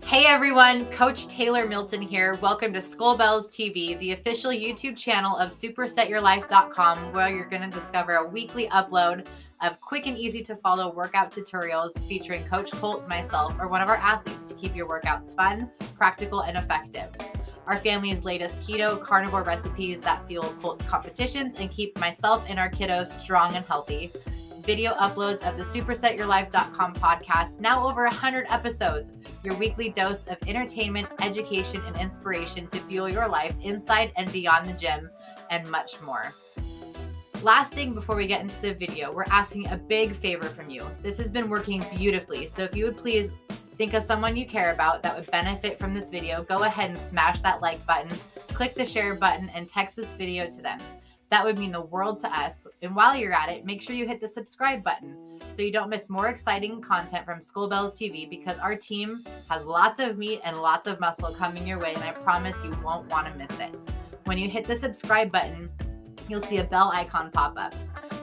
[SPEAKER 6] Hey everyone, Coach Taylor Milton here. Welcome to Skull Bells TV, the official YouTube channel of supersetyourlife.com, where you're going to discover a weekly upload of quick and easy to follow workout tutorials featuring Coach Colt, myself, or one of our athletes to keep your workouts fun, practical, and effective. Our family's latest keto carnivore recipes that fuel Colt's competitions and keep myself and our kiddos strong and healthy. Video uploads of the supersetyourlife.com podcast, now over 100 episodes, your weekly dose of entertainment, education, and inspiration to fuel your life inside and beyond the gym, and much more. Last thing before we get into the video, we're asking a big favor from you. This has been working beautifully, so if you would please think of someone you care about that would benefit from this video, go ahead and smash that like button, click the share button, and text this video to them. That would mean the world to us. And while you're at it, make sure you hit the subscribe button so you don't miss more exciting content from School Bells TV, because our team has lots of meat and lots of muscle coming your way, and I promise you won't want to miss it. When you hit the subscribe button, you'll see a bell icon pop up.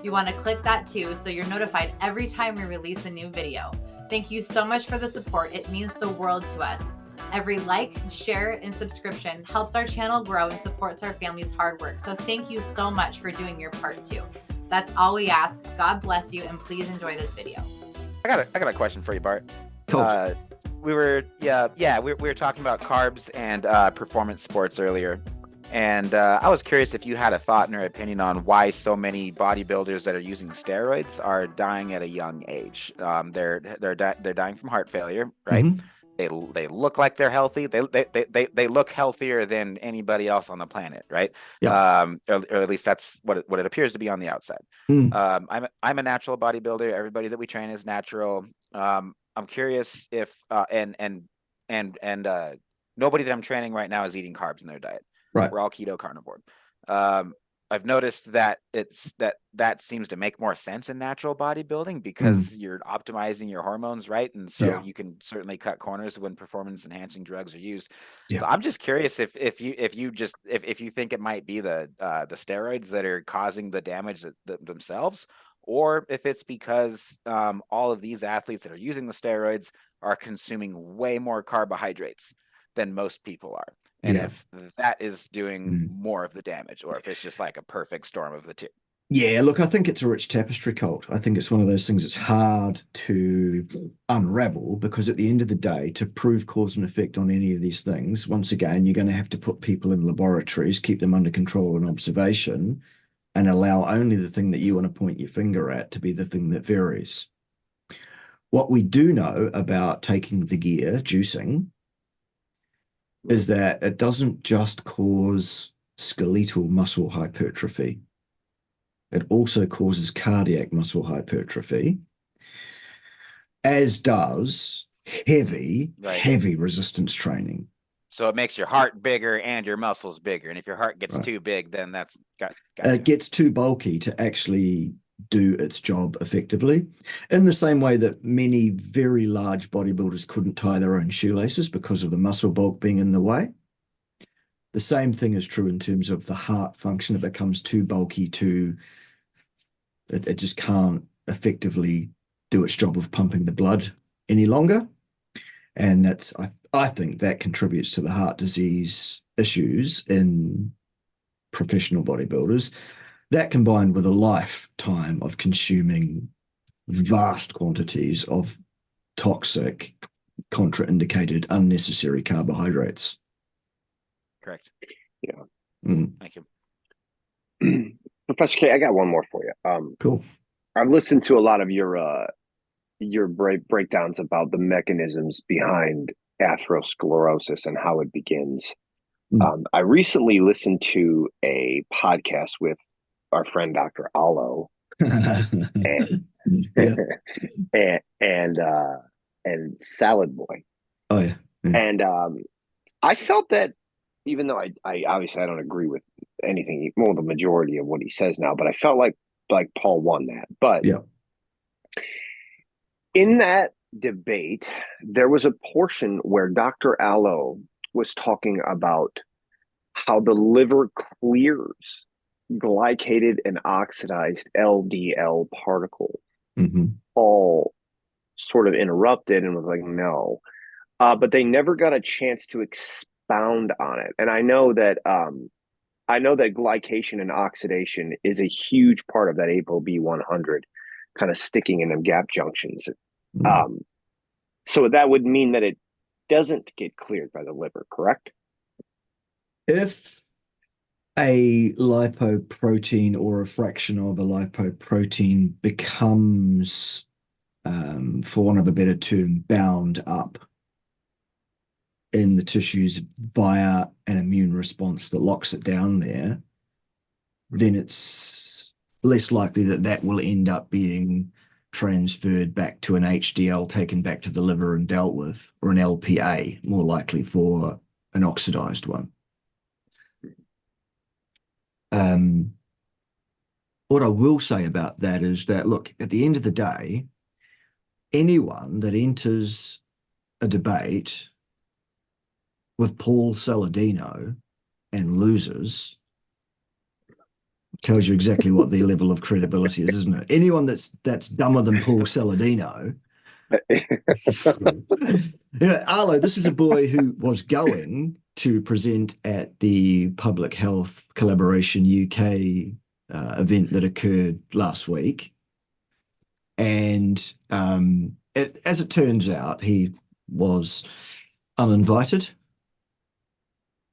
[SPEAKER 6] You want to click that too so you're notified every time we release a new video. Thank you so much for the support. It means the world to us. Every like, share, and subscription helps our channel grow and supports our family's hard work. So thank you so much for doing your part too. That's all we ask. God bless you, and please enjoy this video.
[SPEAKER 5] I got a question for you, Bart.
[SPEAKER 1] Cool.
[SPEAKER 5] We were talking about carbs and performance sports earlier. And I was curious if you had a thought and or opinion on why so many bodybuilders that are using steroids are dying at a young age. They're dying from heart failure, right? Mm-hmm. They look like they're healthy. They look healthier than anybody else on the planet, right? Yeah. Or at least that's what it appears to be on the outside. I'm a natural bodybuilder. Everybody that we train is natural. I'm curious if and nobody that I'm training right now is eating carbs in their diet. Right. We're all keto carnivore. I've noticed that that seems to make more sense in natural bodybuilding because you're optimizing your hormones, right? And so you can certainly cut corners when performance enhancing drugs are used. Yeah. So I'm just curious if you think it might be the steroids that are causing the damage themselves, or if it's because all of these athletes that are using the steroids are consuming way more carbohydrates than most people are. And if that is doing more of the damage, or if it's just like a perfect storm of the two.
[SPEAKER 1] Yeah, look, I think it's a rich tapestry cult. I think it's one of those things that's hard to unravel, because at the end of the day, to prove cause and effect on any of these things, once again, you're going to have to put people in laboratories, keep them under control and observation, and allow only the thing that you want to point your finger at to be the thing that varies. What we do know about taking the gear, juicing, is that it doesn't just cause skeletal muscle hypertrophy. It also causes cardiac muscle hypertrophy, as does heavy resistance training.
[SPEAKER 5] So it makes your heart bigger and your muscles bigger. And if your heart gets too big, then that's
[SPEAKER 1] it gets too bulky to actually do its job effectively, in the same way that many very large bodybuilders couldn't tie their own shoelaces because of the muscle bulk being in the way. The same thing is true in terms of the heart function. It becomes too bulky, it just can't effectively do its job of pumping the blood any longer. And that's, I think that contributes to the heart disease issues in professional bodybuilders. That, combined with a lifetime of consuming vast quantities of toxic, contraindicated, unnecessary carbohydrates.
[SPEAKER 5] Correct.
[SPEAKER 2] Yeah.
[SPEAKER 5] Thank you.
[SPEAKER 2] Professor Kay, I got one more for you.
[SPEAKER 1] Cool.
[SPEAKER 2] I've listened to a lot of your breakdowns about the mechanisms behind atherosclerosis and how it begins. I recently listened to a podcast with our friend Dr. Alo and Salad Boy.
[SPEAKER 1] Oh yeah.
[SPEAKER 2] And I felt that, even though I obviously I don't agree with anything, well, the majority of what he says now, but I felt like Paul won that. But in that debate, there was a portion where Dr. Alo was talking about how the liver clears glycated and oxidized LDL particles, all sort of interrupted, and was like, no. But they never got a chance to expound on it. And I know that glycation and oxidation is a huge part of that ApoB100 kind of sticking in them gap junctions. So that would mean that it doesn't get cleared by the liver, correct?
[SPEAKER 1] If a lipoprotein or a fraction of a lipoprotein becomes, for want of a better term, bound up in the tissues via an immune response that locks it down there, then it's less likely that that will end up being transferred back to an HDL, taken back to the liver and dealt with, or an LPA, more likely for an oxidized one. What I will say about that is that, look, at the end of the day, anyone that enters a debate with Paul Saladino and loses tells you exactly what their level of credibility is, isn't it? Anyone that's dumber than Paul Saladino. Arlo, this is a boy who was going to present at the Public Health Collaboration UK event that occurred last week. And as it turns out, he was uninvited.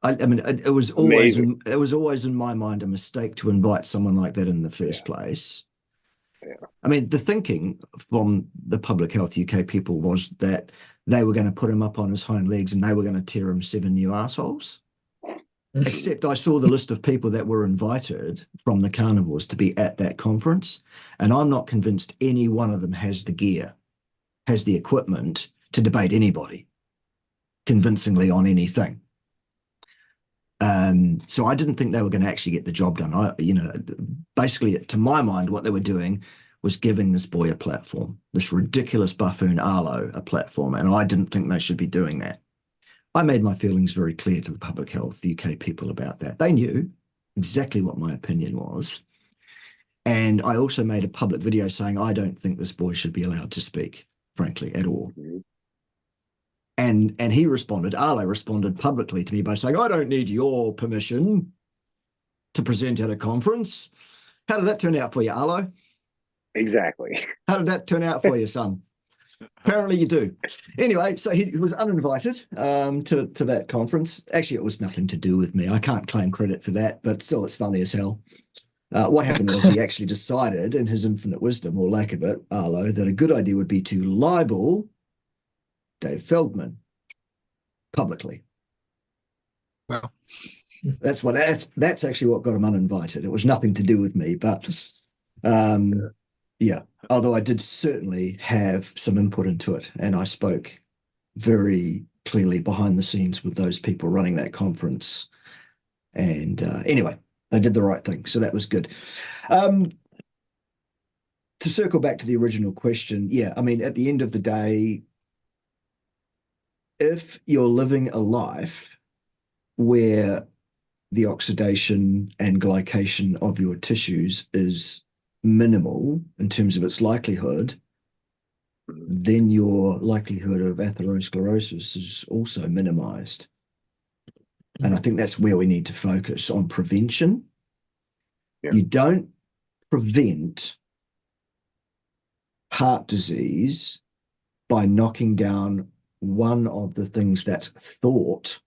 [SPEAKER 1] I mean, it was always in my mind a mistake to invite someone like that in the first place.
[SPEAKER 2] Yeah.
[SPEAKER 1] I mean, the thinking from the Public Health UK people was that they were going to put him up on his hind legs and they were going to tear him 7 new assholes. Except I saw the list of people that were invited from the carnivores to be at that conference, and I'm not convinced any one of them has the gear, has the equipment to debate anybody convincingly on anything. So I didn't think they were going to actually get the job done. Basically, to my mind, what they were doing was giving this boy a platform, this ridiculous buffoon Arlo a platform, and I didn't think they should be doing that. I made my feelings very clear to the Public Health UK people about that. They knew exactly what my opinion was. And I also made a public video saying I don't think this boy should be allowed to speak, frankly, at all. And he responded, Arlo responded publicly to me by saying, I don't need your permission to present at a conference. How did that turn out for you, Arlo?
[SPEAKER 2] Exactly.
[SPEAKER 1] How did that turn out for you, son? Apparently you do. Anyway, so he was uninvited to that conference. Actually, it was nothing to do with me. I can't claim credit for that, but still, it's funny as hell. What happened was he actually decided, in his infinite wisdom, or lack of it, Arlo, that a good idea would be to libel Dave Feldman publicly.
[SPEAKER 4] Wow.
[SPEAKER 1] That's actually what got him uninvited. It was nothing to do with me, but yeah. Although I did certainly have some input into it, and I spoke very clearly behind the scenes with those people running that conference. And anyway, they did the right thing, so that was good. To circle back to the original question, yeah, I mean, at the end of the day, if you're living a life where the oxidation and glycation of your tissues is minimal in terms of its likelihood, then your likelihood of atherosclerosis is also minimized. And I think that's where we need to focus on prevention. Yeah. You don't prevent heart disease by knocking down one of the things that's thought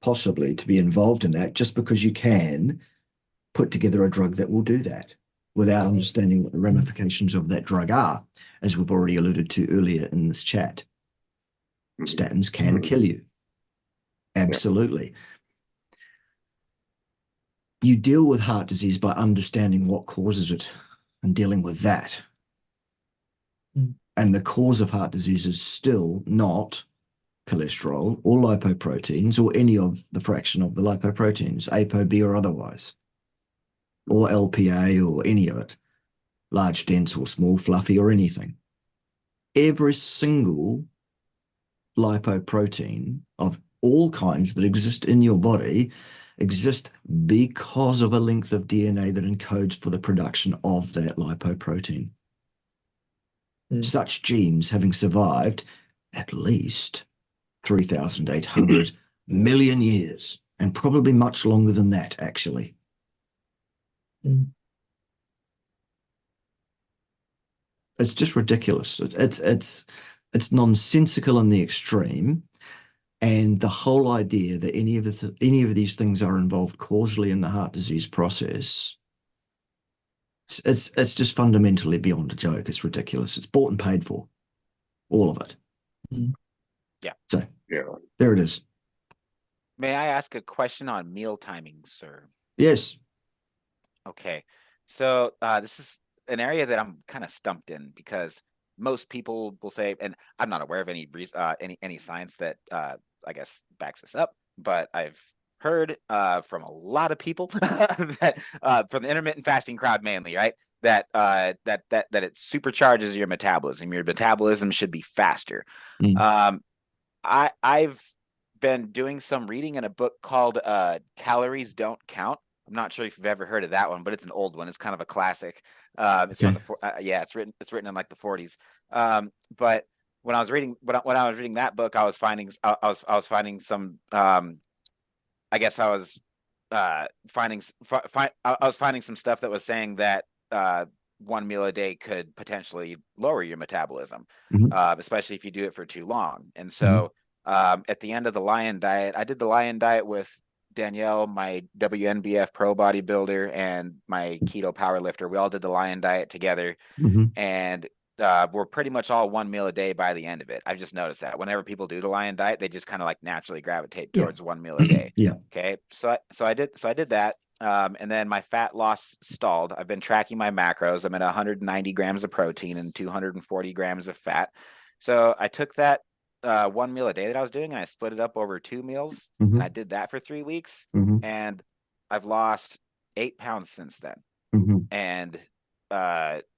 [SPEAKER 1] possibly to be involved in that, just because you can put together a drug that will do that without understanding what the ramifications of that drug are, as we've already alluded to earlier in this chat. Statins can kill you. Absolutely. You deal with heart disease by understanding what causes it and dealing with that. And the cause of heart disease is still not cholesterol or lipoproteins or any of the fraction of the lipoproteins, ApoB or otherwise, or LPA or any of it, large, dense or small, fluffy or anything. Every single lipoprotein of all kinds that exist in your body exist because of a length of DNA that encodes for the production of that lipoprotein. Such genes having survived at least 3,800 million years, and probably much longer than that, actually. It's just ridiculous. It's nonsensical in the extreme, and the whole idea that any of these things are involved causally in the heart disease process, it's just fundamentally beyond a joke. It's ridiculous. It's bought and paid for, all of it.
[SPEAKER 5] Yeah.
[SPEAKER 1] So there it is.
[SPEAKER 5] May I ask a question on meal timing, sir?
[SPEAKER 1] Yes.
[SPEAKER 5] Okay. So this is an area that I'm kind of stumped in, because most people will say, and I'm not aware of any science that I guess backs this up, but I've heard from a lot of people that from the intermittent fasting crowd mainly, right? That it supercharges your metabolism. Your metabolism should be faster. I've been doing some reading in a book called Calories Don't Count. I'm not sure if you've ever heard of that one, but it's an old one. It's kind of a classic. It's from the it's written in like the 40s. But when I was reading that book, I was finding some I guess I was finding some stuff that was saying that one meal a day could potentially lower your metabolism, especially if you do it for too long. And so at the end of the Lion Diet, I did the Lion Diet with Danielle, my WNBF pro bodybuilder, and my keto power lifter. We all did the Lion Diet together, and we're pretty much all one meal a day by the end of it. I've just noticed that whenever people do the Lion Diet, they just kind of like naturally gravitate towards one meal a day. Okay. So I did that. And then my fat loss stalled. I've been tracking my macros. I'm at 190 grams of protein and 240 grams of fat. So I took that one meal a day that I was doing, and I split it up over 2 meals. And I did that for 3 weeks, and I've lost 8 pounds since then. And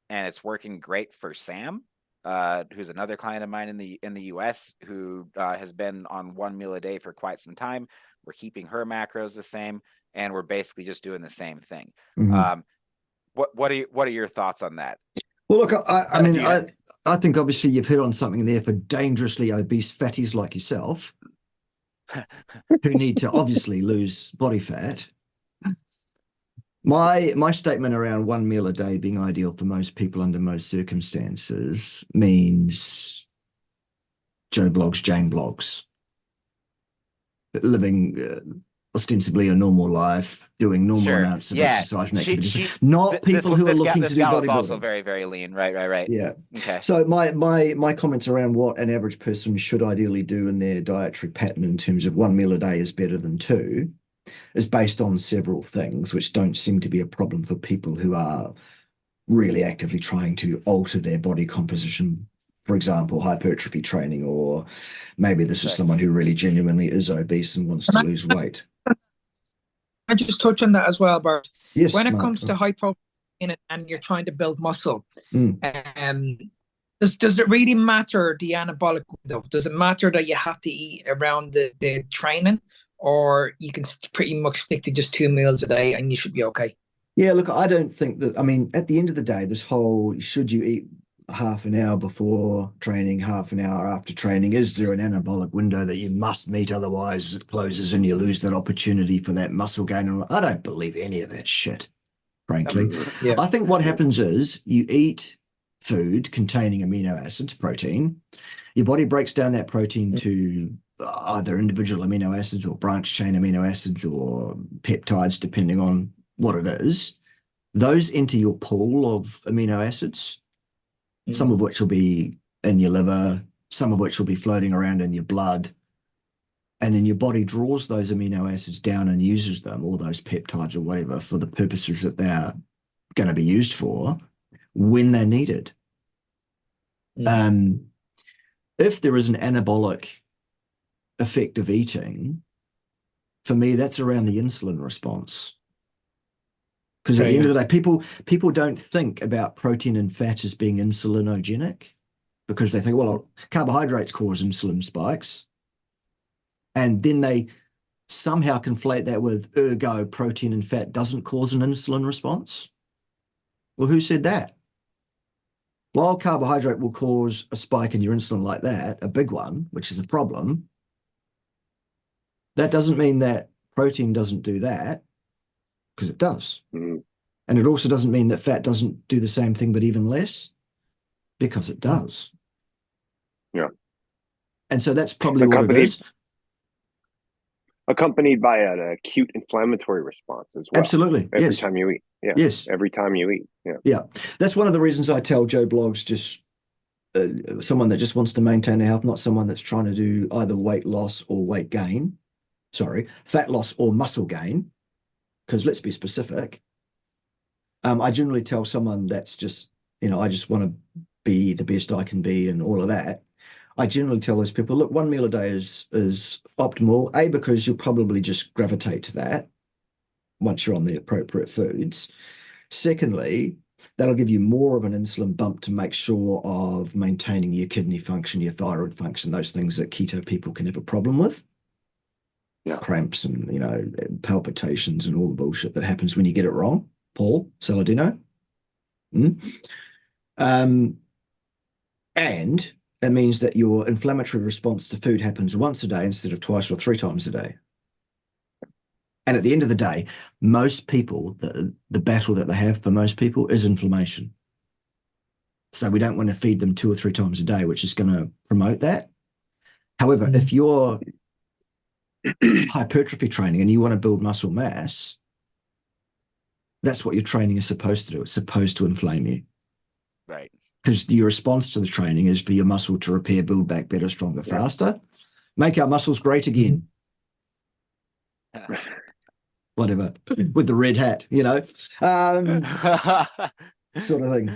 [SPEAKER 5] it's working great for Sam, who's another client of mine in the US, who has been on one meal a day for quite some time. We're keeping her macros the same, and we're basically just doing the same thing. What are your thoughts on that?
[SPEAKER 1] Well, look, I think obviously you've hit on something there for dangerously obese fatties like yourself, who need to obviously lose body fat. My statement around one meal a day being ideal for most people under most circumstances means Joe Blogs, Jane Blogs, living ostensibly a normal life, doing normal amounts of exercise and activity. Not people who are looking to do bodybuilding.
[SPEAKER 5] Also very, very lean. Right.
[SPEAKER 1] Yeah.
[SPEAKER 5] Okay.
[SPEAKER 1] So my comments around what an average person should ideally do in their dietary pattern in terms of one meal a day is better than 2 is based on several things, which don't seem to be a problem for people who are really actively trying to alter their body composition. For example, hypertrophy training, or maybe this is someone who really genuinely is obese and wants to lose weight.
[SPEAKER 4] I just touch on that as well, Bart.
[SPEAKER 1] Yes,
[SPEAKER 4] when it
[SPEAKER 1] Mark,
[SPEAKER 4] comes to high protein and you're trying to build muscle, does it really matter the anabolic window? Does it matter that you have to eat around the training, or you can pretty much stick to just 2 meals a day and you should be okay?
[SPEAKER 1] Yeah, look, I don't think that, I mean, at the end of the day, this whole, should you eat half an hour before training, half an hour after training, is there an anabolic window that you must meet, otherwise it closes and you lose that opportunity for that muscle gain? And I don't believe any of that shit, frankly. I think what happens is you eat food containing amino acids, protein. Your body breaks down that protein to either individual amino acids or branch chain amino acids or peptides, depending on what it is. Those enter your pool of amino acids, some of which will be in your liver, some of which will be floating around in your blood. And then your body draws those amino acids down and uses them, or those peptides or whatever, for the purposes that they're going to be used for when they're needed. If there is an anabolic effect of eating, for me, that's around the insulin response. Because at the end of the day, people don't think about protein and fat as being insulinogenic, because they think, well, carbohydrates cause insulin spikes. And then they somehow conflate that with, ergo, protein and fat doesn't cause an insulin response. Well, who said that? While carbohydrate will cause a spike in your insulin like that, a big one, which is a problem, that doesn't mean that protein doesn't do that, because it does. And it also doesn't mean that fat doesn't do the same thing, but even less, because it does.
[SPEAKER 2] Yeah.
[SPEAKER 1] And so that's probably what it is.
[SPEAKER 2] Accompanied by an acute inflammatory response as well.
[SPEAKER 1] Absolutely.
[SPEAKER 2] Every time you eat. Yeah.
[SPEAKER 1] Yes.
[SPEAKER 2] Every time you eat. Yeah.
[SPEAKER 1] Yeah. That's one of the reasons I tell Joe Blogs, just someone that just wants to maintain their health, not someone that's trying to do either weight loss or weight gain. Sorry, fat loss or muscle gain. Because let's be specific. I generally tell someone that's just, I just want to be the best I can be and all of that. I generally tell those people, look, 1 meal a day is optimal, A, because you'll probably just gravitate to that once you're on the appropriate foods. Secondly, that'll give you more of an insulin bump to make sure of maintaining your kidney function, your thyroid function, those things that keto people can have a problem with.
[SPEAKER 2] Yeah.
[SPEAKER 1] Cramps and, palpitations and all the bullshit that happens when you get it wrong. Paul Saladino. And it means that your inflammatory response to food happens once a day instead of twice or 3 times a day. And at the end of the day, most people, the battle that they have for most people is inflammation. So we don't want to feed them 2 or 3 times a day, which is going to promote that. However, if you're hypertrophy training and you want to build muscle mass, that's what your training is supposed to do. It's supposed to inflame you.
[SPEAKER 5] Right.
[SPEAKER 1] Because your response to the training is for your muscle to repair, build back better, stronger, faster. Make our muscles great again. Whatever, with the red hat, sort of thing.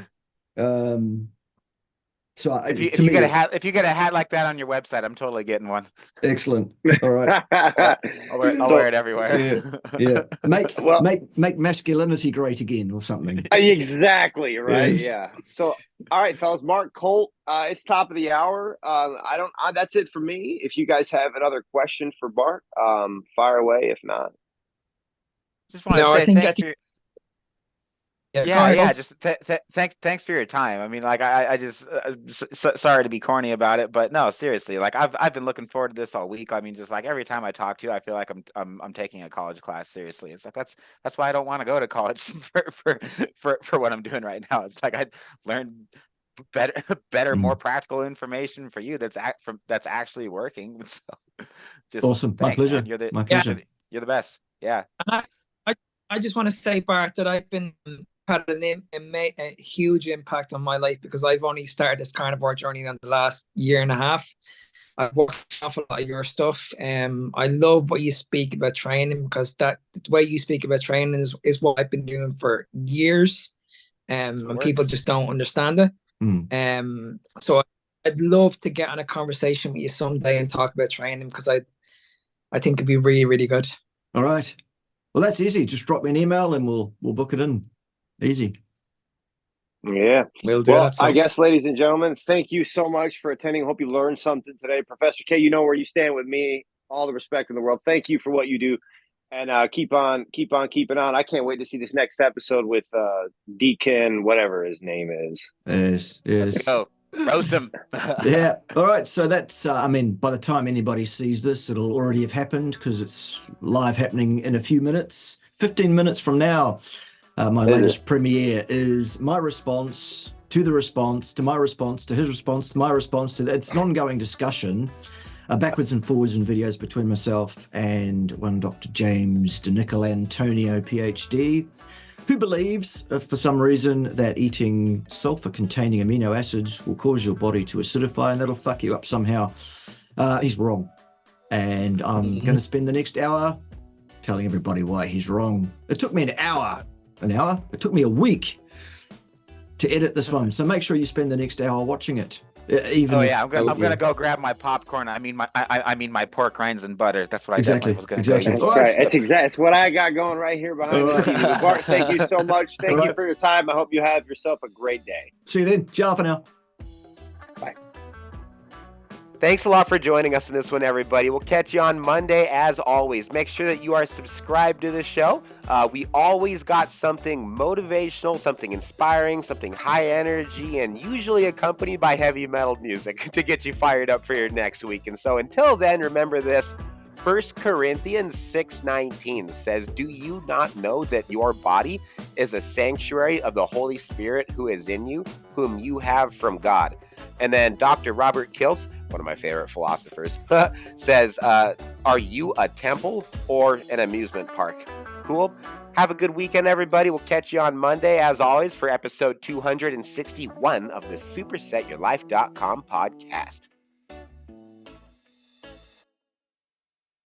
[SPEAKER 1] So
[SPEAKER 5] if you get a hat like that on your website, I'm totally getting one.
[SPEAKER 1] Excellent. All right.
[SPEAKER 5] I'll wear it everywhere.
[SPEAKER 1] Yeah. Make masculinity great again or something.
[SPEAKER 2] Exactly. Right.
[SPEAKER 1] Yes.
[SPEAKER 2] Yeah. So, all right, fellas, Mark, Colt, it's top of the hour. That's it for me. If you guys have another question for Bart, fire away. If not,
[SPEAKER 5] just want to say thanks for just thanks for your time. I mean, like I just sorry to be corny about it, but no, seriously, like I've been looking forward to this all week. I mean, just like every time I talk to you, I feel like I'm taking a college class seriously. It's like that's why I don't want to go to college for what I'm doing right now. It's like I'd learn better, more practical information for you that's actually working. So just
[SPEAKER 1] awesome.
[SPEAKER 5] Thanks,
[SPEAKER 1] my pleasure.
[SPEAKER 5] Man.
[SPEAKER 1] My pleasure.
[SPEAKER 5] You're the best. Yeah.
[SPEAKER 4] And I just want to say, Bart, that I've had a huge impact on my life because I've only started this carnivore journey in the last year and a half. I've worked off a lot of your stuff. I love what you speak about training because the way you speak about training is what I've been doing for years. And people just don't understand it. So I'd love to get on a conversation with you someday and talk about training because I think it'd be really, really good.
[SPEAKER 1] All right. Well, that's easy. Just drop me an email and we'll book it in. Easy.
[SPEAKER 2] Yeah.
[SPEAKER 4] We'll do
[SPEAKER 2] well,
[SPEAKER 4] that.
[SPEAKER 2] I guess, ladies and gentlemen, thank you so much for attending. Hope you learned something today. Professor K, you know where you stand with me. All the respect in the world. Thank you for what you do. And keep on keeping on. I can't wait to see this next episode with Deacon, whatever his name is.
[SPEAKER 1] Yes.
[SPEAKER 5] Oh, roast him.
[SPEAKER 1] Yeah. All right. So that's, by the time anybody sees this, it'll already have happened because it's live happening in a few minutes. 15 minutes from now, my latest premiere is my response to the response, to my response, to his response, to my response to it's an ongoing discussion, backwards and forwards in videos between myself and one Dr. James DeNicola Antonio, PhD, who believes, for some reason, that eating sulfur-containing amino acids will cause your body to acidify and that'll fuck you up somehow. He's wrong. And I'm going to spend the next hour telling everybody why he's wrong. It took me an hour. It took me a week to edit this one. So make sure you spend the next hour watching it. I'm gonna go grab my popcorn. I mean my pork rinds and butter. That's what I definitely was gonna go.
[SPEAKER 2] That's right. It's what I got going right here behind me. Bart, thank you so much. Thank you for your time. I hope you have yourself a great day.
[SPEAKER 1] See you then. Ciao for now.
[SPEAKER 2] Bye.
[SPEAKER 3] Thanks a lot for joining us in this one, everybody. We'll catch you on Monday, as always. Make sure that you are subscribed to the show. We always got something motivational, something inspiring, something high energy, and usually accompanied by heavy metal music to get you fired up for your next week. And so until then, remember this. 1 Corinthians 6:19 says, "Do you not know that your body is a sanctuary of the Holy Spirit who is in you, whom you have from God?" And then Dr. Robert Kiltz, one of my favorite philosophers, says, "Are you a temple or an amusement park?" Cool. Have a good weekend, everybody. We'll catch you on Monday, as always, for episode 261 of the SuperSetYourLife.com podcast.